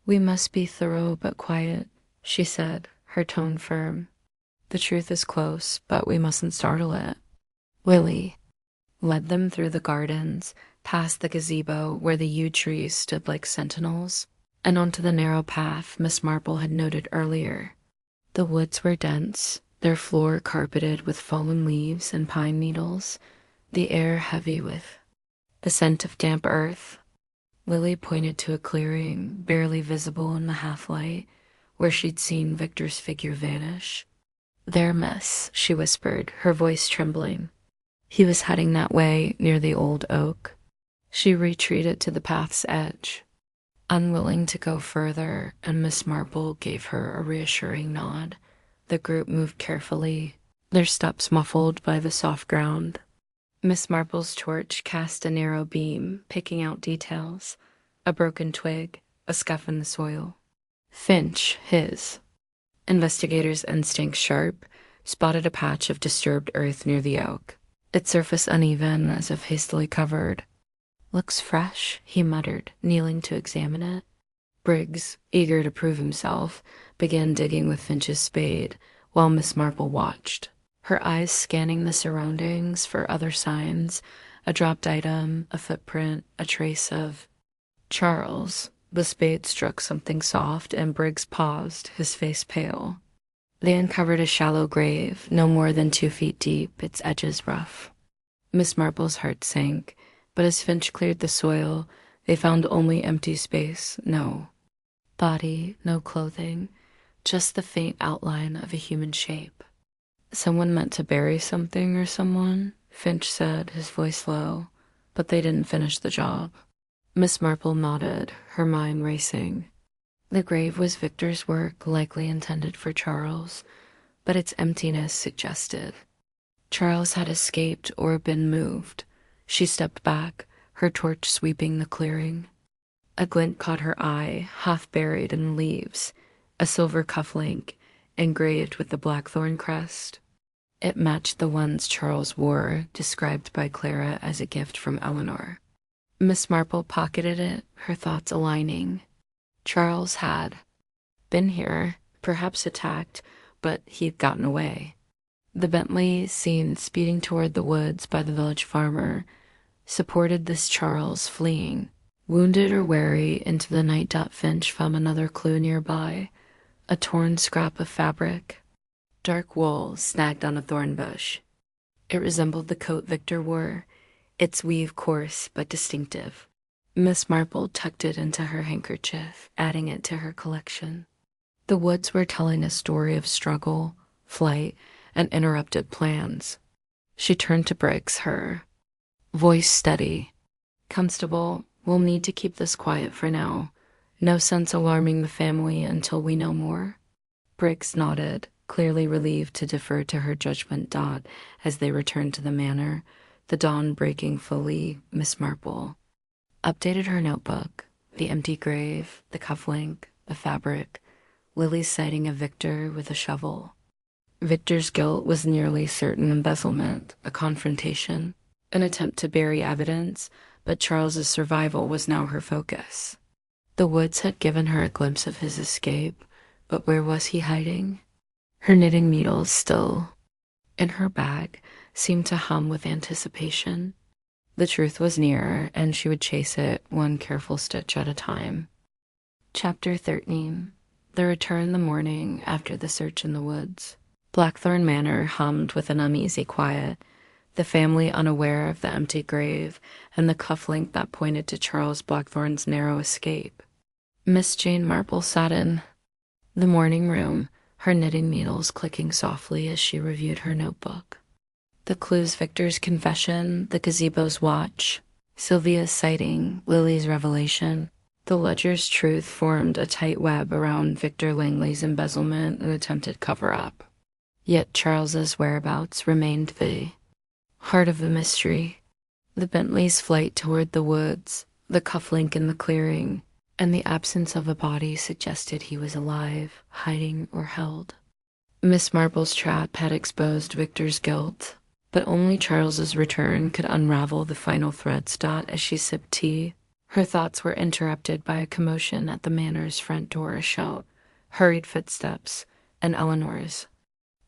We must be thorough but quiet, she said, her tone firm. The truth is close, but we mustn't startle it. Lily led them through the gardens, past the gazebo where the yew trees stood like sentinels, and onto the narrow path Miss Marple had noted earlier. The woods were dense, their floor carpeted with fallen leaves and pine needles, the air heavy with the scent of damp earth. Lily pointed to a clearing, barely visible in the half-light, where she'd seen Victor's figure vanish. "There, miss," she whispered, her voice trembling. He was heading that way, near the old oak. She retreated to the path's edge, unwilling to go further, and Miss Marple gave her a reassuring nod. The group moved carefully, their steps muffled by the soft ground. Miss Marple's torch cast a narrow beam, picking out details: a broken twig, a scuff in the soil. Finch, his investigator's instincts sharp, spotted a patch of disturbed earth near the oak, its surface uneven as if hastily covered. "Looks fresh," he muttered, kneeling to examine it. Briggs, eager to prove himself, began digging with Finch's spade, while Miss Marple watched, her eyes scanning the surroundings for other signs: a dropped item, a footprint, a trace of Charles. The spade struck something soft, and Briggs paused, his face pale. They uncovered a shallow grave, no more than 2 feet deep, its edges rough. Miss Marple's heart sank, but as Finch cleared the soil, they found only empty space. No body, no clothing, just the faint outline of a human shape. "Someone meant to bury something or someone," Finch said, his voice low, "but they didn't finish the job." Miss Marple nodded, her mind racing. The grave was Victor's work, likely intended for Charles, but its emptiness suggested Charles had escaped or been moved. She stepped back, her torch sweeping the clearing. A glint caught her eye, half buried in leaves, a silver cufflink, engraved with the blackthorn crest. It matched the ones Charles wore, described by Clara as a gift from Eleanor. Miss Marple pocketed it, her thoughts aligning. Charles had been here, perhaps attacked, but he'd gotten away. The Bentley, seen speeding toward the woods by the village farmer, supported this Charles fleeing. Wounded or wary into the night, Finch found another clue nearby: a torn scrap of fabric, dark wool snagged on a thorn bush. It resembled the coat Victor wore, its weave coarse but distinctive. Miss Marple tucked it into her handkerchief, adding it to her collection. The woods were telling a story of struggle, flight, and interrupted plans. She turned to Briggs, her voice steady. "Constable, we'll need to keep this quiet for now. No sense alarming the family until we know more." Briggs nodded, clearly relieved to defer to her judgment. As they returned to the manor, the dawn breaking fully, Miss Marple updated her notebook: the empty grave, the cufflink, the fabric, Lily's sighting of Victor with a shovel. Victor's guilt was nearly certain embezzlement, a confrontation, an attempt to bury evidence, but Charles's survival was now her focus. The woods had given her a glimpse of his escape, but where was he hiding? Her knitting needles, still in her bag, seemed to hum with anticipation. The truth was nearer, and she would chase it, one careful stitch at a time. Chapter 13. The return the morning after the search in the woods. Blackthorn Manor hummed with an uneasy quiet, the family unaware of the empty grave and the cufflink that pointed to Charles Blackthorn's narrow escape. Miss Jane Marple sat in the morning room, her knitting needles clicking softly as she reviewed her notebook. The clues: Victor's confession, the gazebo's watch, Sylvia's sighting, Lily's revelation. The ledger's truth formed a tight web around Victor Langley's embezzlement and attempted cover-up. Yet Charles's whereabouts remained the heart of the mystery. The Bentley's flight toward the woods, the cufflink in the clearing, and the absence of a body suggested he was alive, hiding, or held. Miss Marple's trap had exposed Victor's guilt, but only Charles's return could unravel the final threads. As she sipped tea, her thoughts were interrupted by a commotion at the manor's front door, a shout, hurried footsteps, and Eleanor's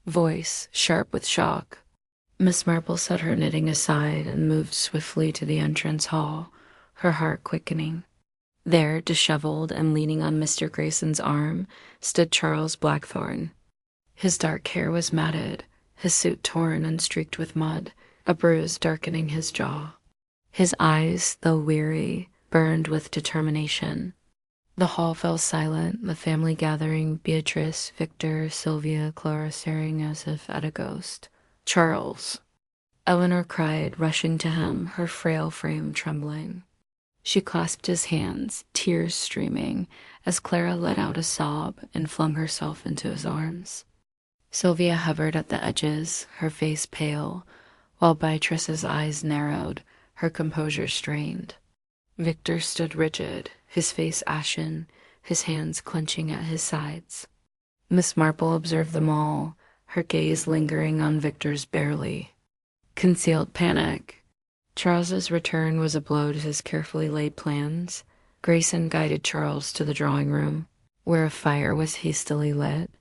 voice, sharp with shock. Miss Marple set her knitting aside and moved swiftly to the entrance hall, her heart quickening. There, disheveled and leaning on Mr. Grayson's arm, stood Charles Blackthorn. His dark hair was matted, his suit torn and streaked with mud, a bruise darkening his jaw. His eyes, though weary, burned with determination. The hall fell silent, the family gathering, Beatrice, Victor, Sylvia, Clara staring as if at a ghost. "Charles!" Eleanor cried, rushing to him, her frail frame trembling. She clasped his hands, tears streaming, as Clara let out a sob and flung herself into his arms. Sylvia hovered at the edges, her face pale, while Beatrice's eyes narrowed, her composure strained. Victor stood rigid, his face ashen, his hands clenching at his sides. Miss Marple observed them all, her gaze lingering on Victor's barely concealed panic. Charles's return was a blow to his carefully laid plans. Grayson guided Charles to the drawing room, where a fire was hastily lit.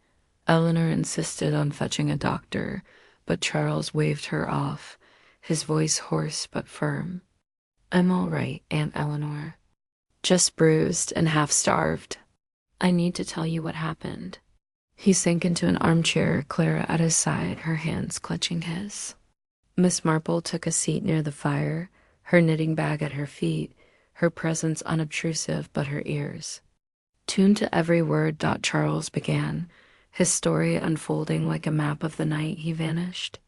Eleanor insisted on fetching a doctor, but Charles waved her off, his voice hoarse but firm. "I'm all right, Aunt Eleanor. Just bruised and half-starved. I need to tell you what happened." He sank into an armchair, Clara at his side, her hands clutching his. Miss Marple took a seat near the fire, her knitting bag at her feet, her presence unobtrusive but her ears tuned to every word. Charles began, his story unfolding like a map of the night he vanished.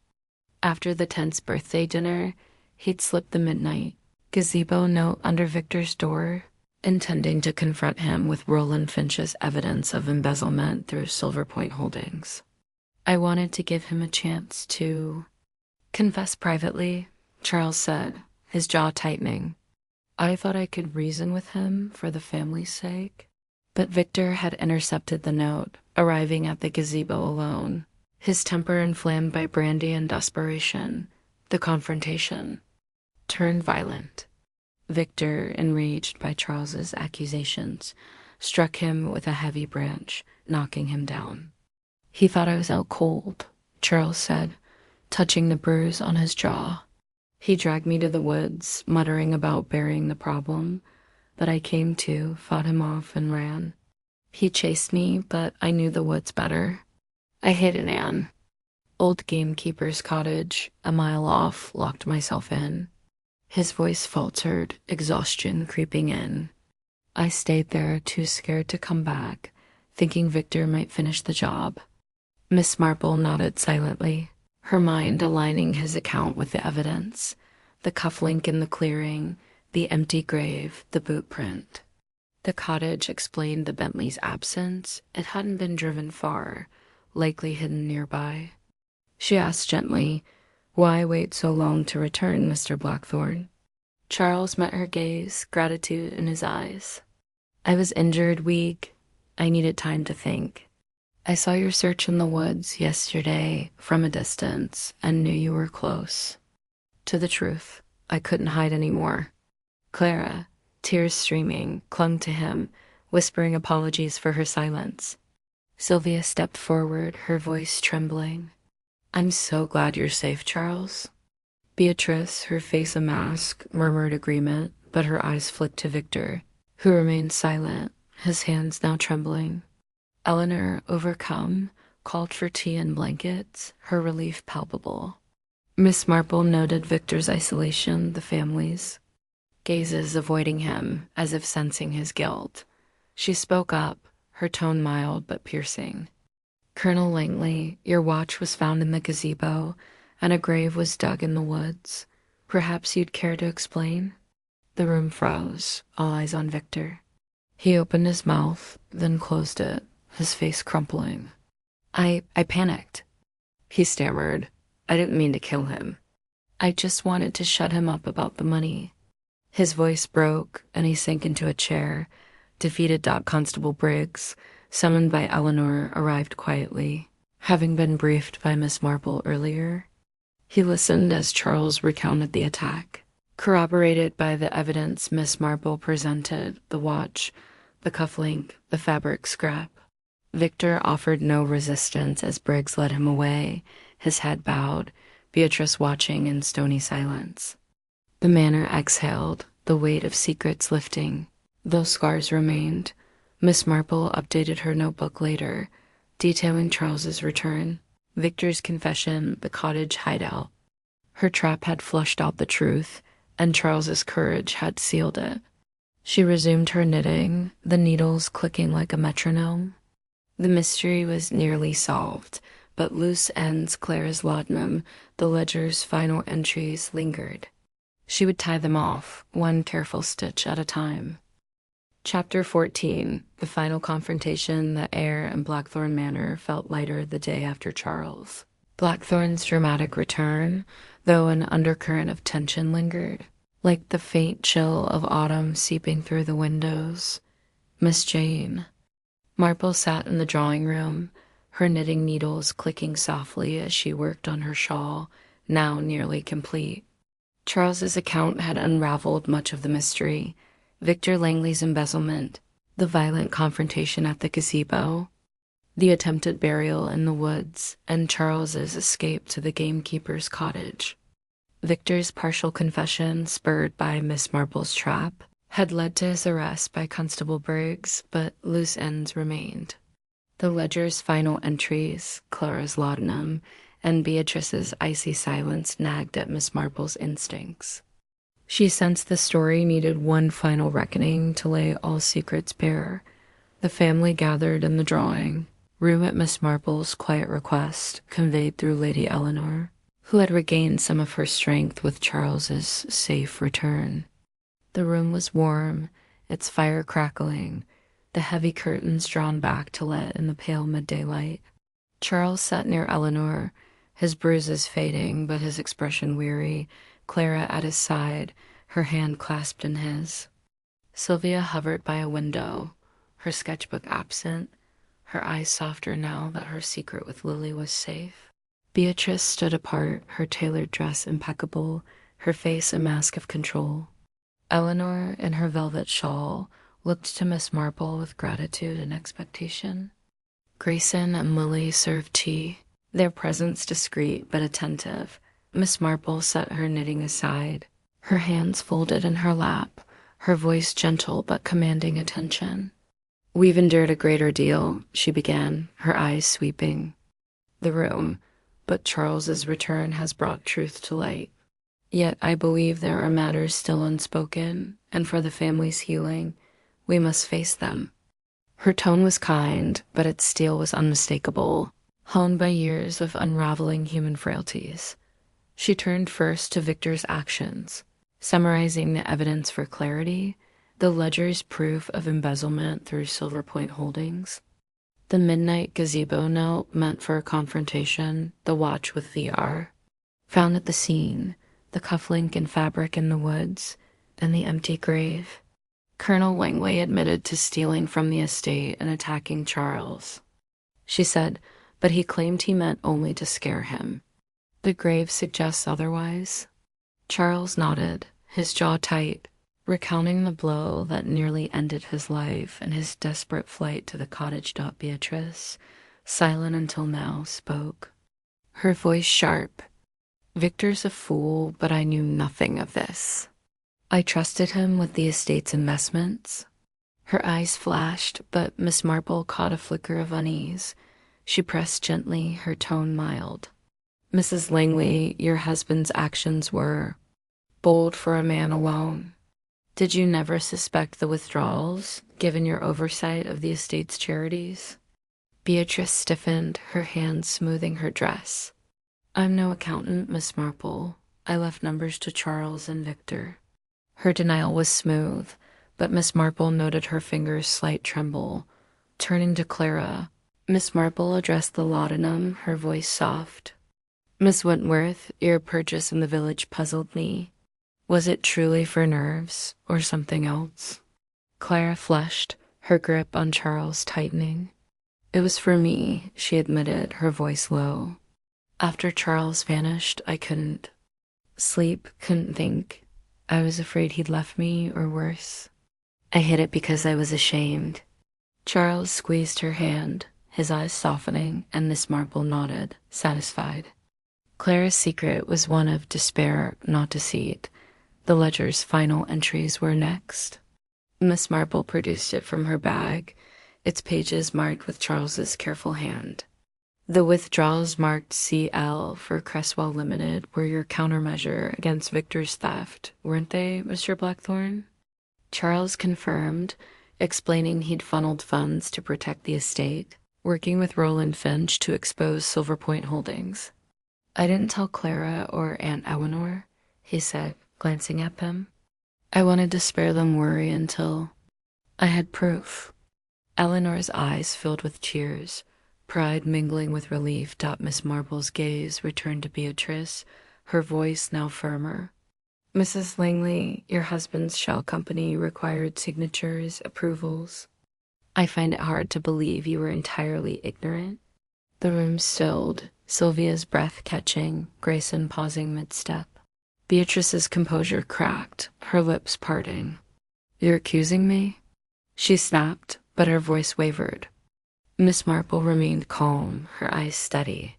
After the tense birthday dinner, he'd slipped the midnight gazebo note under Victor's door, intending to confront him with Roland Finch's evidence of embezzlement through Silver Point Holdings. "I wanted to give him a chance to confess privately," Charles said, his jaw tightening. "I thought I could reason with him for the family's sake." But Victor had intercepted the note, arriving at the gazebo alone, his temper inflamed by brandy and desperation. The confrontation turned violent. Victor, enraged by Charles's accusations, struck him with a heavy branch, knocking him down. "He thought I was out cold," Charles said, touching the bruise on his jaw. "He dragged me to the woods, muttering about burying the problem, but I came to, fought him off, and ran. He chased me, but I knew the woods better. I hid in an old gamekeeper's cottage, a mile off, locked myself in." His voice faltered, exhaustion creeping in. "I stayed there, too scared to come back, thinking Victor might finish the job." Miss Marple nodded silently, her mind aligning his account with the evidence, the cufflink in the clearing, the empty grave, the boot print. The cottage explained the Bentley's absence. It hadn't been driven far, likely hidden nearby. She asked gently, "Why wait so long to return, Mr. Blackthorne?" Charles met her gaze, gratitude in his eyes. "I was injured, weak. I needed time to think. I saw your search in the woods yesterday from a distance and knew you were close. To the truth, I couldn't hide anymore." Clara, tears streaming, clung to him, whispering apologies for her silence. Sylvia stepped forward, her voice trembling. "I'm so glad you're safe, Charles." Beatrice, her face a mask, murmured agreement, but her eyes flicked to Victor, who remained silent, his hands now trembling. Eleanor, overcome, called for tea and blankets, her relief palpable. Miss Marple noted Victor's isolation, the family's gazes avoiding him, as if sensing his guilt. She spoke up, her tone mild but piercing. "Colonel Langley, your watch was found in the gazebo, and a grave was dug in the woods. Perhaps you'd care to explain?" The room froze, all eyes on Victor. He opened his mouth, then closed it, his face crumpling. I panicked," he stammered. "I didn't mean to kill him. I just wanted to shut him up about the money." His voice broke, and he sank into a chair. Defeated Constable Briggs, summoned by Eleanor, arrived quietly, having been briefed by Miss Marple earlier. He listened as Charles recounted the attack, corroborated by the evidence Miss Marple presented, the watch, the cufflink, the fabric scrap. Victor offered no resistance as Briggs led him away, his head bowed, Beatrice watching in stony silence. The manor exhaled, the weight of secrets lifting. Though scars remained, Miss Marple updated her notebook later, detailing Charles's return, Victor's confession, the cottage hideout. Her trap had flushed out the truth, and Charles's courage had sealed it. She resumed her knitting, the needles clicking like a metronome. The mystery was nearly solved, but loose ends Clara's laudanum, the ledger's final entries, lingered. She would tie them off, one careful stitch at a time. Chapter 14. The final confrontation. The heir and Blackthorn Manor felt lighter the day after Charles. Blackthorn's dramatic return, though an undercurrent of tension lingered, like the faint chill of autumn seeping through the windows. Miss Jane Marple sat in the drawing room, her knitting needles clicking softly as she worked on her shawl, now nearly complete. Charles's account had unraveled much of the mystery. Victor Langley's embezzlement, the violent confrontation at the gazebo, the attempted burial in the woods, and Charles's escape to the gamekeeper's cottage. Victor's partial confession, spurred by Miss Marple's trap, had led to his arrest by Constable Briggs, but loose ends remained. The ledger's final entries, Clara's laudanum, and Beatrice's icy silence nagged at Miss Marple's instincts. She sensed the story needed one final reckoning to lay all secrets bare. The family gathered in the drawing room at Miss Marple's quiet request, conveyed through Lady Eleanor, who had regained some of her strength with Charles's safe return. The room was warm, its fire crackling, the heavy curtains drawn back to let in the pale midday light. Charles sat near Eleanor, his bruises fading but his expression weary, Clara at his side, her hand clasped in his. Sylvia hovered by a window, her sketchbook absent, her eyes softer now that her secret with Lily was safe. Beatrice stood apart, her tailored dress impeccable, her face a mask of control. Eleanor, in her velvet shawl, looked to Miss Marple with gratitude and expectation. Grayson and Lily served tea, their presence discreet but attentive. Miss Marple set her knitting aside, her hands folded in her lap, her voice gentle but commanding attention. "We've endured a great ordeal," she began, her eyes sweeping the room, "but Charles's return has brought truth to light. Yet I believe there are matters still unspoken, and for the family's healing, we must face them." Her tone was kind, but its steel was unmistakable, honed by years of unraveling human frailties. She turned first to Victor's actions, summarizing the evidence for clarity, the ledger's proof of embezzlement through Silver Point Holdings, the midnight gazebo note meant for a confrontation, the watch with VR, found at the scene, the cufflink and fabric in the woods, and the empty grave. Colonel Langley admitted to stealing from the estate and attacking Charles, she said, but he claimed he meant only to scare him. The grave suggests otherwise. Charles nodded, his jaw tight, recounting the blow that nearly ended his life and his desperate flight to the cottage. Beatrice, silent until now, spoke, her voice sharp. "Victor's a fool, but I knew nothing of this. I trusted him with the estate's investments." Her eyes flashed, but Miss Marple caught a flicker of unease. She pressed gently, her tone mild. "Mrs. Langley, your husband's actions were bold for a man alone. Did you never suspect the withdrawals, given your oversight of the estate's charities?" Beatrice stiffened, her hands smoothing her dress. "I'm no accountant, Miss Marple. I left numbers to Charles and Victor." Her denial was smooth, but Miss Marple noted her fingers' slight tremble. Turning to Clara, Miss Marple addressed the laudanum, her voice soft. "Miss Wentworth, your purchase in the village puzzled me. Was it truly for nerves, or something else?" Clara flushed, her grip on Charles tightening. "It was for me," she admitted, her voice low. "After Charles vanished, I couldn't sleep, couldn't think. I was afraid he'd left me, or worse. I hid it because I was ashamed." Charles squeezed her hand, his eyes softening, and Miss Marple nodded, satisfied. Clara's secret was one of despair, not deceit. The ledger's final entries were next. Miss Marple produced it from her bag, its pages marked with Charles's careful hand. "The withdrawals marked CL for Cresswell Limited were your countermeasure against Victor's theft, weren't they, Mr. Blackthorn? Charles confirmed, explaining he'd funneled funds to protect the estate, working with Roland Finch to expose Silverpoint holdings. I didn't tell Clara or Aunt Eleanor, he said, glancing at them. I wanted to spare them worry until I had proof. Eleanor's eyes filled with tears. Pride mingling with relief. Miss Marple's gaze returned to Beatrice, her voice now firmer. Mrs. Langley, your husband's shell company required signatures, approvals. I find it hard to believe you were entirely ignorant. The room stilled, Sylvia's breath catching, Grayson pausing mid-step. Beatrice's composure cracked, her lips parting. You're accusing me? She snapped, but her voice wavered. Miss Marple remained calm, her eyes steady.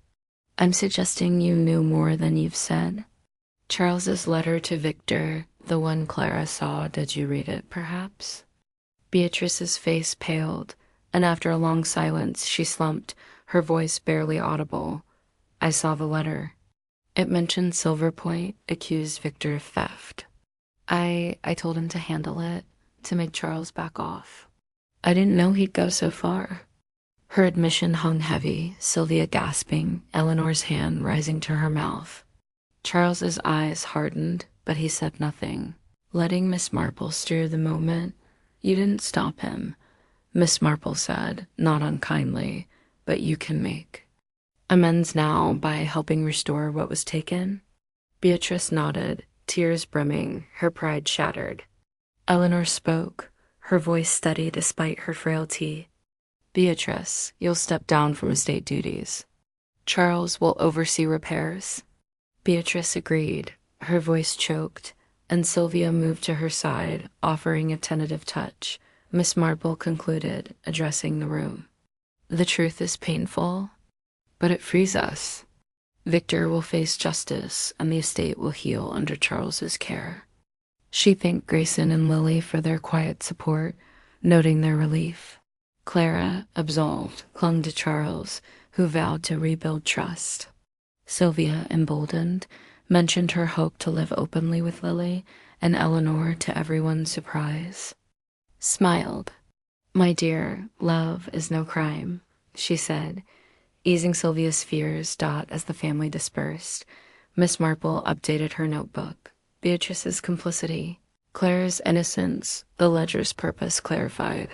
I'm suggesting you knew more than you've said. Charles's letter to Victor, the one Clara saw, did you read it, perhaps? Beatrice's face paled, and after a long silence, she slumped, her voice barely audible. I saw the letter. It mentioned Silverpoint accused Victor of theft. I told him to handle it, to make Charles back off. I didn't know he'd go so far. Her admission hung heavy, Sylvia gasping, Eleanor's hand rising to her mouth. Charles's eyes hardened, but he said nothing, letting Miss Marple steer the moment. You didn't stop him, Miss Marple said, not unkindly, but you can make amends now by helping restore what was taken. Beatrice nodded, tears brimming, her pride shattered. Eleanor spoke, her voice steady despite her frailty. Beatrice, you'll step down from estate duties. Charles will oversee repairs. Beatrice agreed, her voice choked, and Sylvia moved to her side, offering a tentative touch. Miss Marple concluded, addressing the room. The truth is painful, but it frees us. Victor will face justice, and the estate will heal under Charles's care. She thanked Grayson and Lily for their quiet support, noting their relief. Clara, absolved, clung to Charles, who vowed to rebuild trust. Sylvia, emboldened, mentioned her hope to live openly with Lily, and Eleanor, to everyone's surprise, smiled. My dear, love is no crime, she said, easing Sylvia's fears. As the family dispersed, Miss Marple updated her notebook. Beatrice's complicity, Clara's innocence, the ledger's purpose clarified.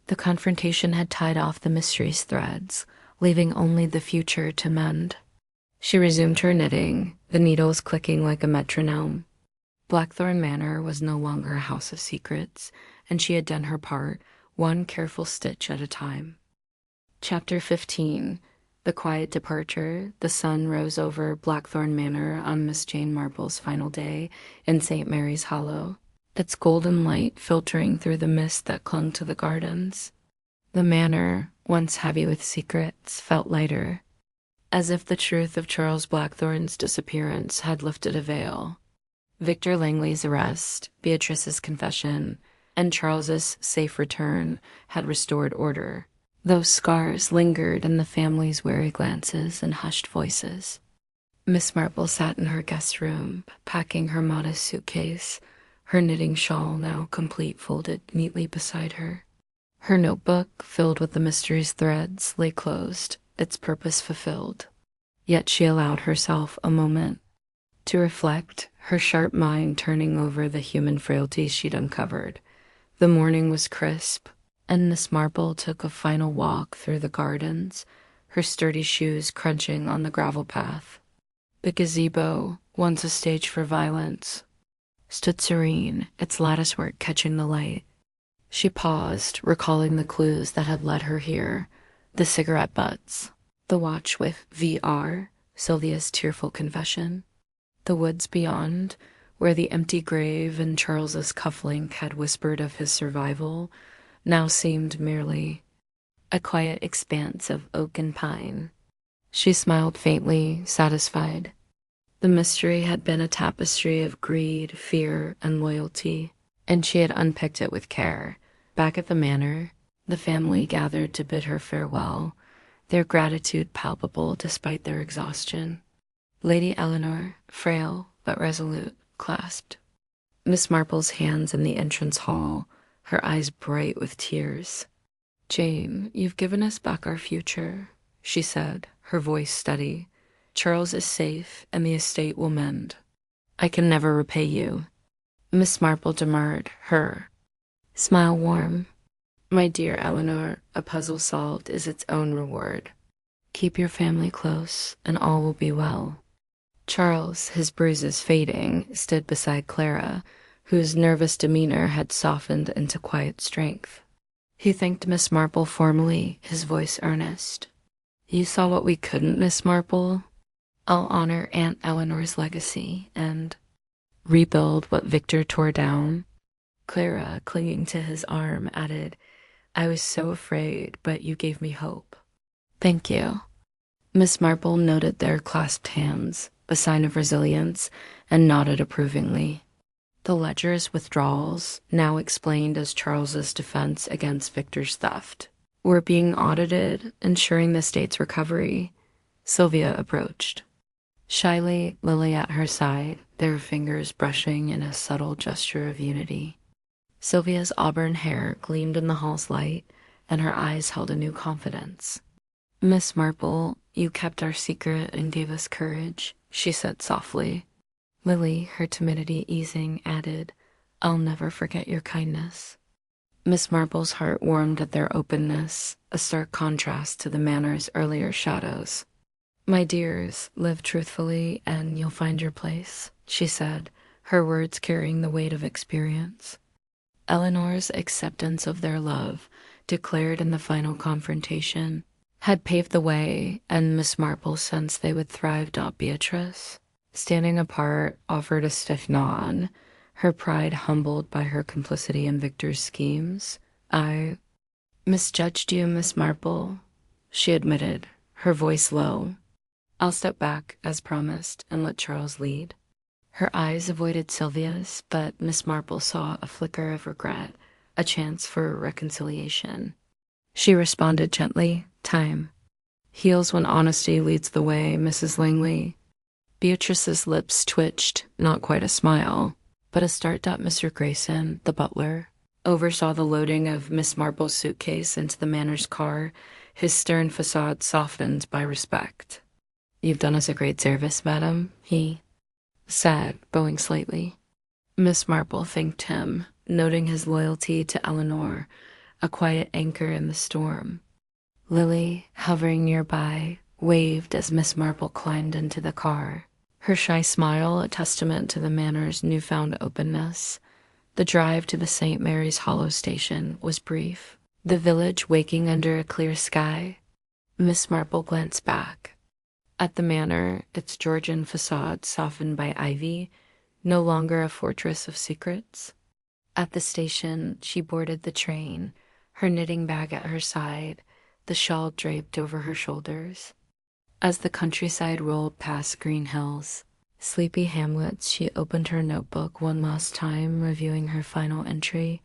The confrontation had tied off the mystery's threads, leaving only the future to mend. She resumed her knitting, the needles clicking like a metronome. Blackthorn Manor was no longer a house of secrets, and she had done her part, one careful stitch at a time. Chapter 15. The quiet departure. The sun rose over Blackthorn Manor on Miss Jane Marple's final day in St. Mary's Hollow, its golden light filtering through the mist that clung to the gardens. The manor, once heavy with secrets, felt lighter, as if the truth of Charles Blackthorn's disappearance had lifted a veil. Victor Langley's arrest, Beatrice's confession, and Charles's safe return had restored order. Those scars lingered in the family's wary glances and hushed voices. Miss Marple sat in her guest room, packing her modest suitcase, her knitting shawl now complete folded neatly beside her. Her notebook, filled with the mystery's threads, lay closed, its purpose fulfilled. Yet she allowed herself a moment to reflect, her sharp mind turning over the human frailties she'd uncovered. The morning was crisp, and Miss Marple took a final walk through the gardens, her sturdy shoes crunching on the gravel path. The gazebo, once a stage for violence, stood serene, its latticework catching the light. She paused, recalling the clues that had led her here, the cigarette butts, the watch with VR, Sylvia's tearful confession, the woods beyond, where the empty grave and Charles's cufflink had whispered of his survival, now seemed merely a quiet expanse of oak and pine. She smiled faintly, satisfied. The mystery had been a tapestry of greed, fear, and loyalty, and she had unpicked it with care. Back at the manor, the family gathered to bid her farewell, their gratitude palpable despite their exhaustion. Lady Eleanor, frail but resolute, clasped Miss Marple's hands in the entrance hall, her eyes bright with tears. "Jane, you've given us back our future," she said, her voice steady. "Charles is safe, and the estate will mend. I can never repay you." Miss Marple demurred, her smile warm. "My dear Eleanor, a puzzle solved is its own reward. Keep your family close, and all will be well." Charles, his bruises fading, stood beside Clara, whose nervous demeanor had softened into quiet strength. He thanked Miss Marple formally, his voice earnest. "You saw what we couldn't, Miss Marple. I'll honor Aunt Eleanor's legacy and rebuild what Victor tore down." Clara, clinging to his arm, added, "I was so afraid, but you gave me hope." "Thank you." Miss Marple noted their clasped hands, a sign of resilience, and nodded approvingly. The ledger's withdrawals, now explained as Charles's defense against Victor's theft, were being audited, ensuring the state's recovery. Sylvia approached. Shyly, Lily at her side, their fingers brushing in a subtle gesture of unity. Sylvia's auburn hair gleamed in the hall's light, and her eyes held a new confidence. "Miss Marple, you kept our secret and gave us courage," she said softly. Lily, her timidity easing, added, "I'll never forget your kindness." Miss Marple's heart warmed at their openness, a stark contrast to the Manor's earlier shadows. "My dears, live truthfully and you'll find your place," she said, her words carrying the weight of experience. Eleanor's acceptance of their love, declared in the final confrontation, had paved the way, and Miss Marple sensed they would thrive. Beatrice, standing apart, offered a stiff nod, her pride humbled by her complicity in Victor's schemes. "I misjudged you, Miss Marple," she admitted, her voice low. "I'll step back, as promised, and let Charles lead." Her eyes avoided Sylvia's, but Miss Marple saw a flicker of regret, a chance for reconciliation. She responded gently, "Time heals when honesty leads the way, Mrs. Langley." Beatrice's lips twitched, not quite a smile, but a start. Mr. Grayson, the butler, oversaw the loading of Miss Marple's suitcase into the Manor's car, his stern facade softened by respect. "You've done us a great service, madam," he said, bowing slightly. Miss Marple thanked him, noting his loyalty to Eleanor, a quiet anchor in the storm. Lily, hovering nearby, waved as Miss Marple climbed into the car, her shy smile a testament to the Manor's newfound openness. The drive to the St. Mary's Hollow station was brief, the village waking under a clear sky. Miss Marple glanced back. At the Manor, its Georgian facade softened by ivy, no longer a fortress of secrets. At the station, she boarded the train, her knitting bag at her side, the shawl draped over her shoulders. As the countryside rolled past green hills, sleepy hamlets, she opened her notebook one last time, reviewing her final entry: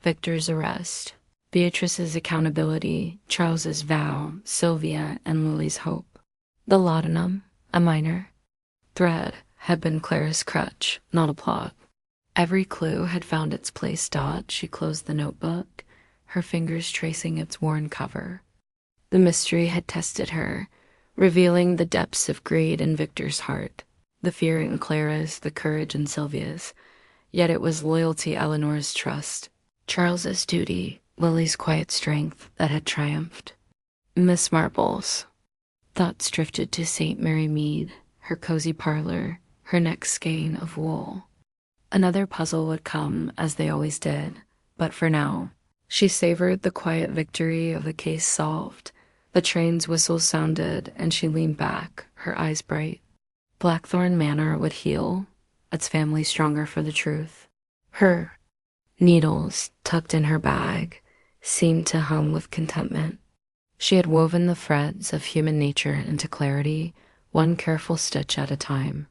Victor's arrest, Beatrice's accountability, Charles's vow, Sylvia and Lily's hope. The laudanum, a minor thread, had been Clara's crutch, not a plot. Every clue had found its place. She closed the notebook, her fingers tracing its worn cover. The mystery had tested her, revealing the depths of greed in Victor's heart, the fear in Clara's, the courage in Sylvia's. Yet it was loyalty, Eleanor's trust, Charles's duty, Lily's quiet strength that had triumphed. Miss Marple's thoughts drifted to St. Mary Mead, her cozy parlor, her next skein of wool. Another puzzle would come, as they always did, but for now, she savored the quiet victory of the case solved. The train's whistle sounded, and she leaned back, her eyes bright. Blackthorn Manor would heal, its family stronger for the truth. Her needles, tucked in her bag, seemed to hum with contentment. She had woven the threads of human nature into clarity, one careful stitch at a time.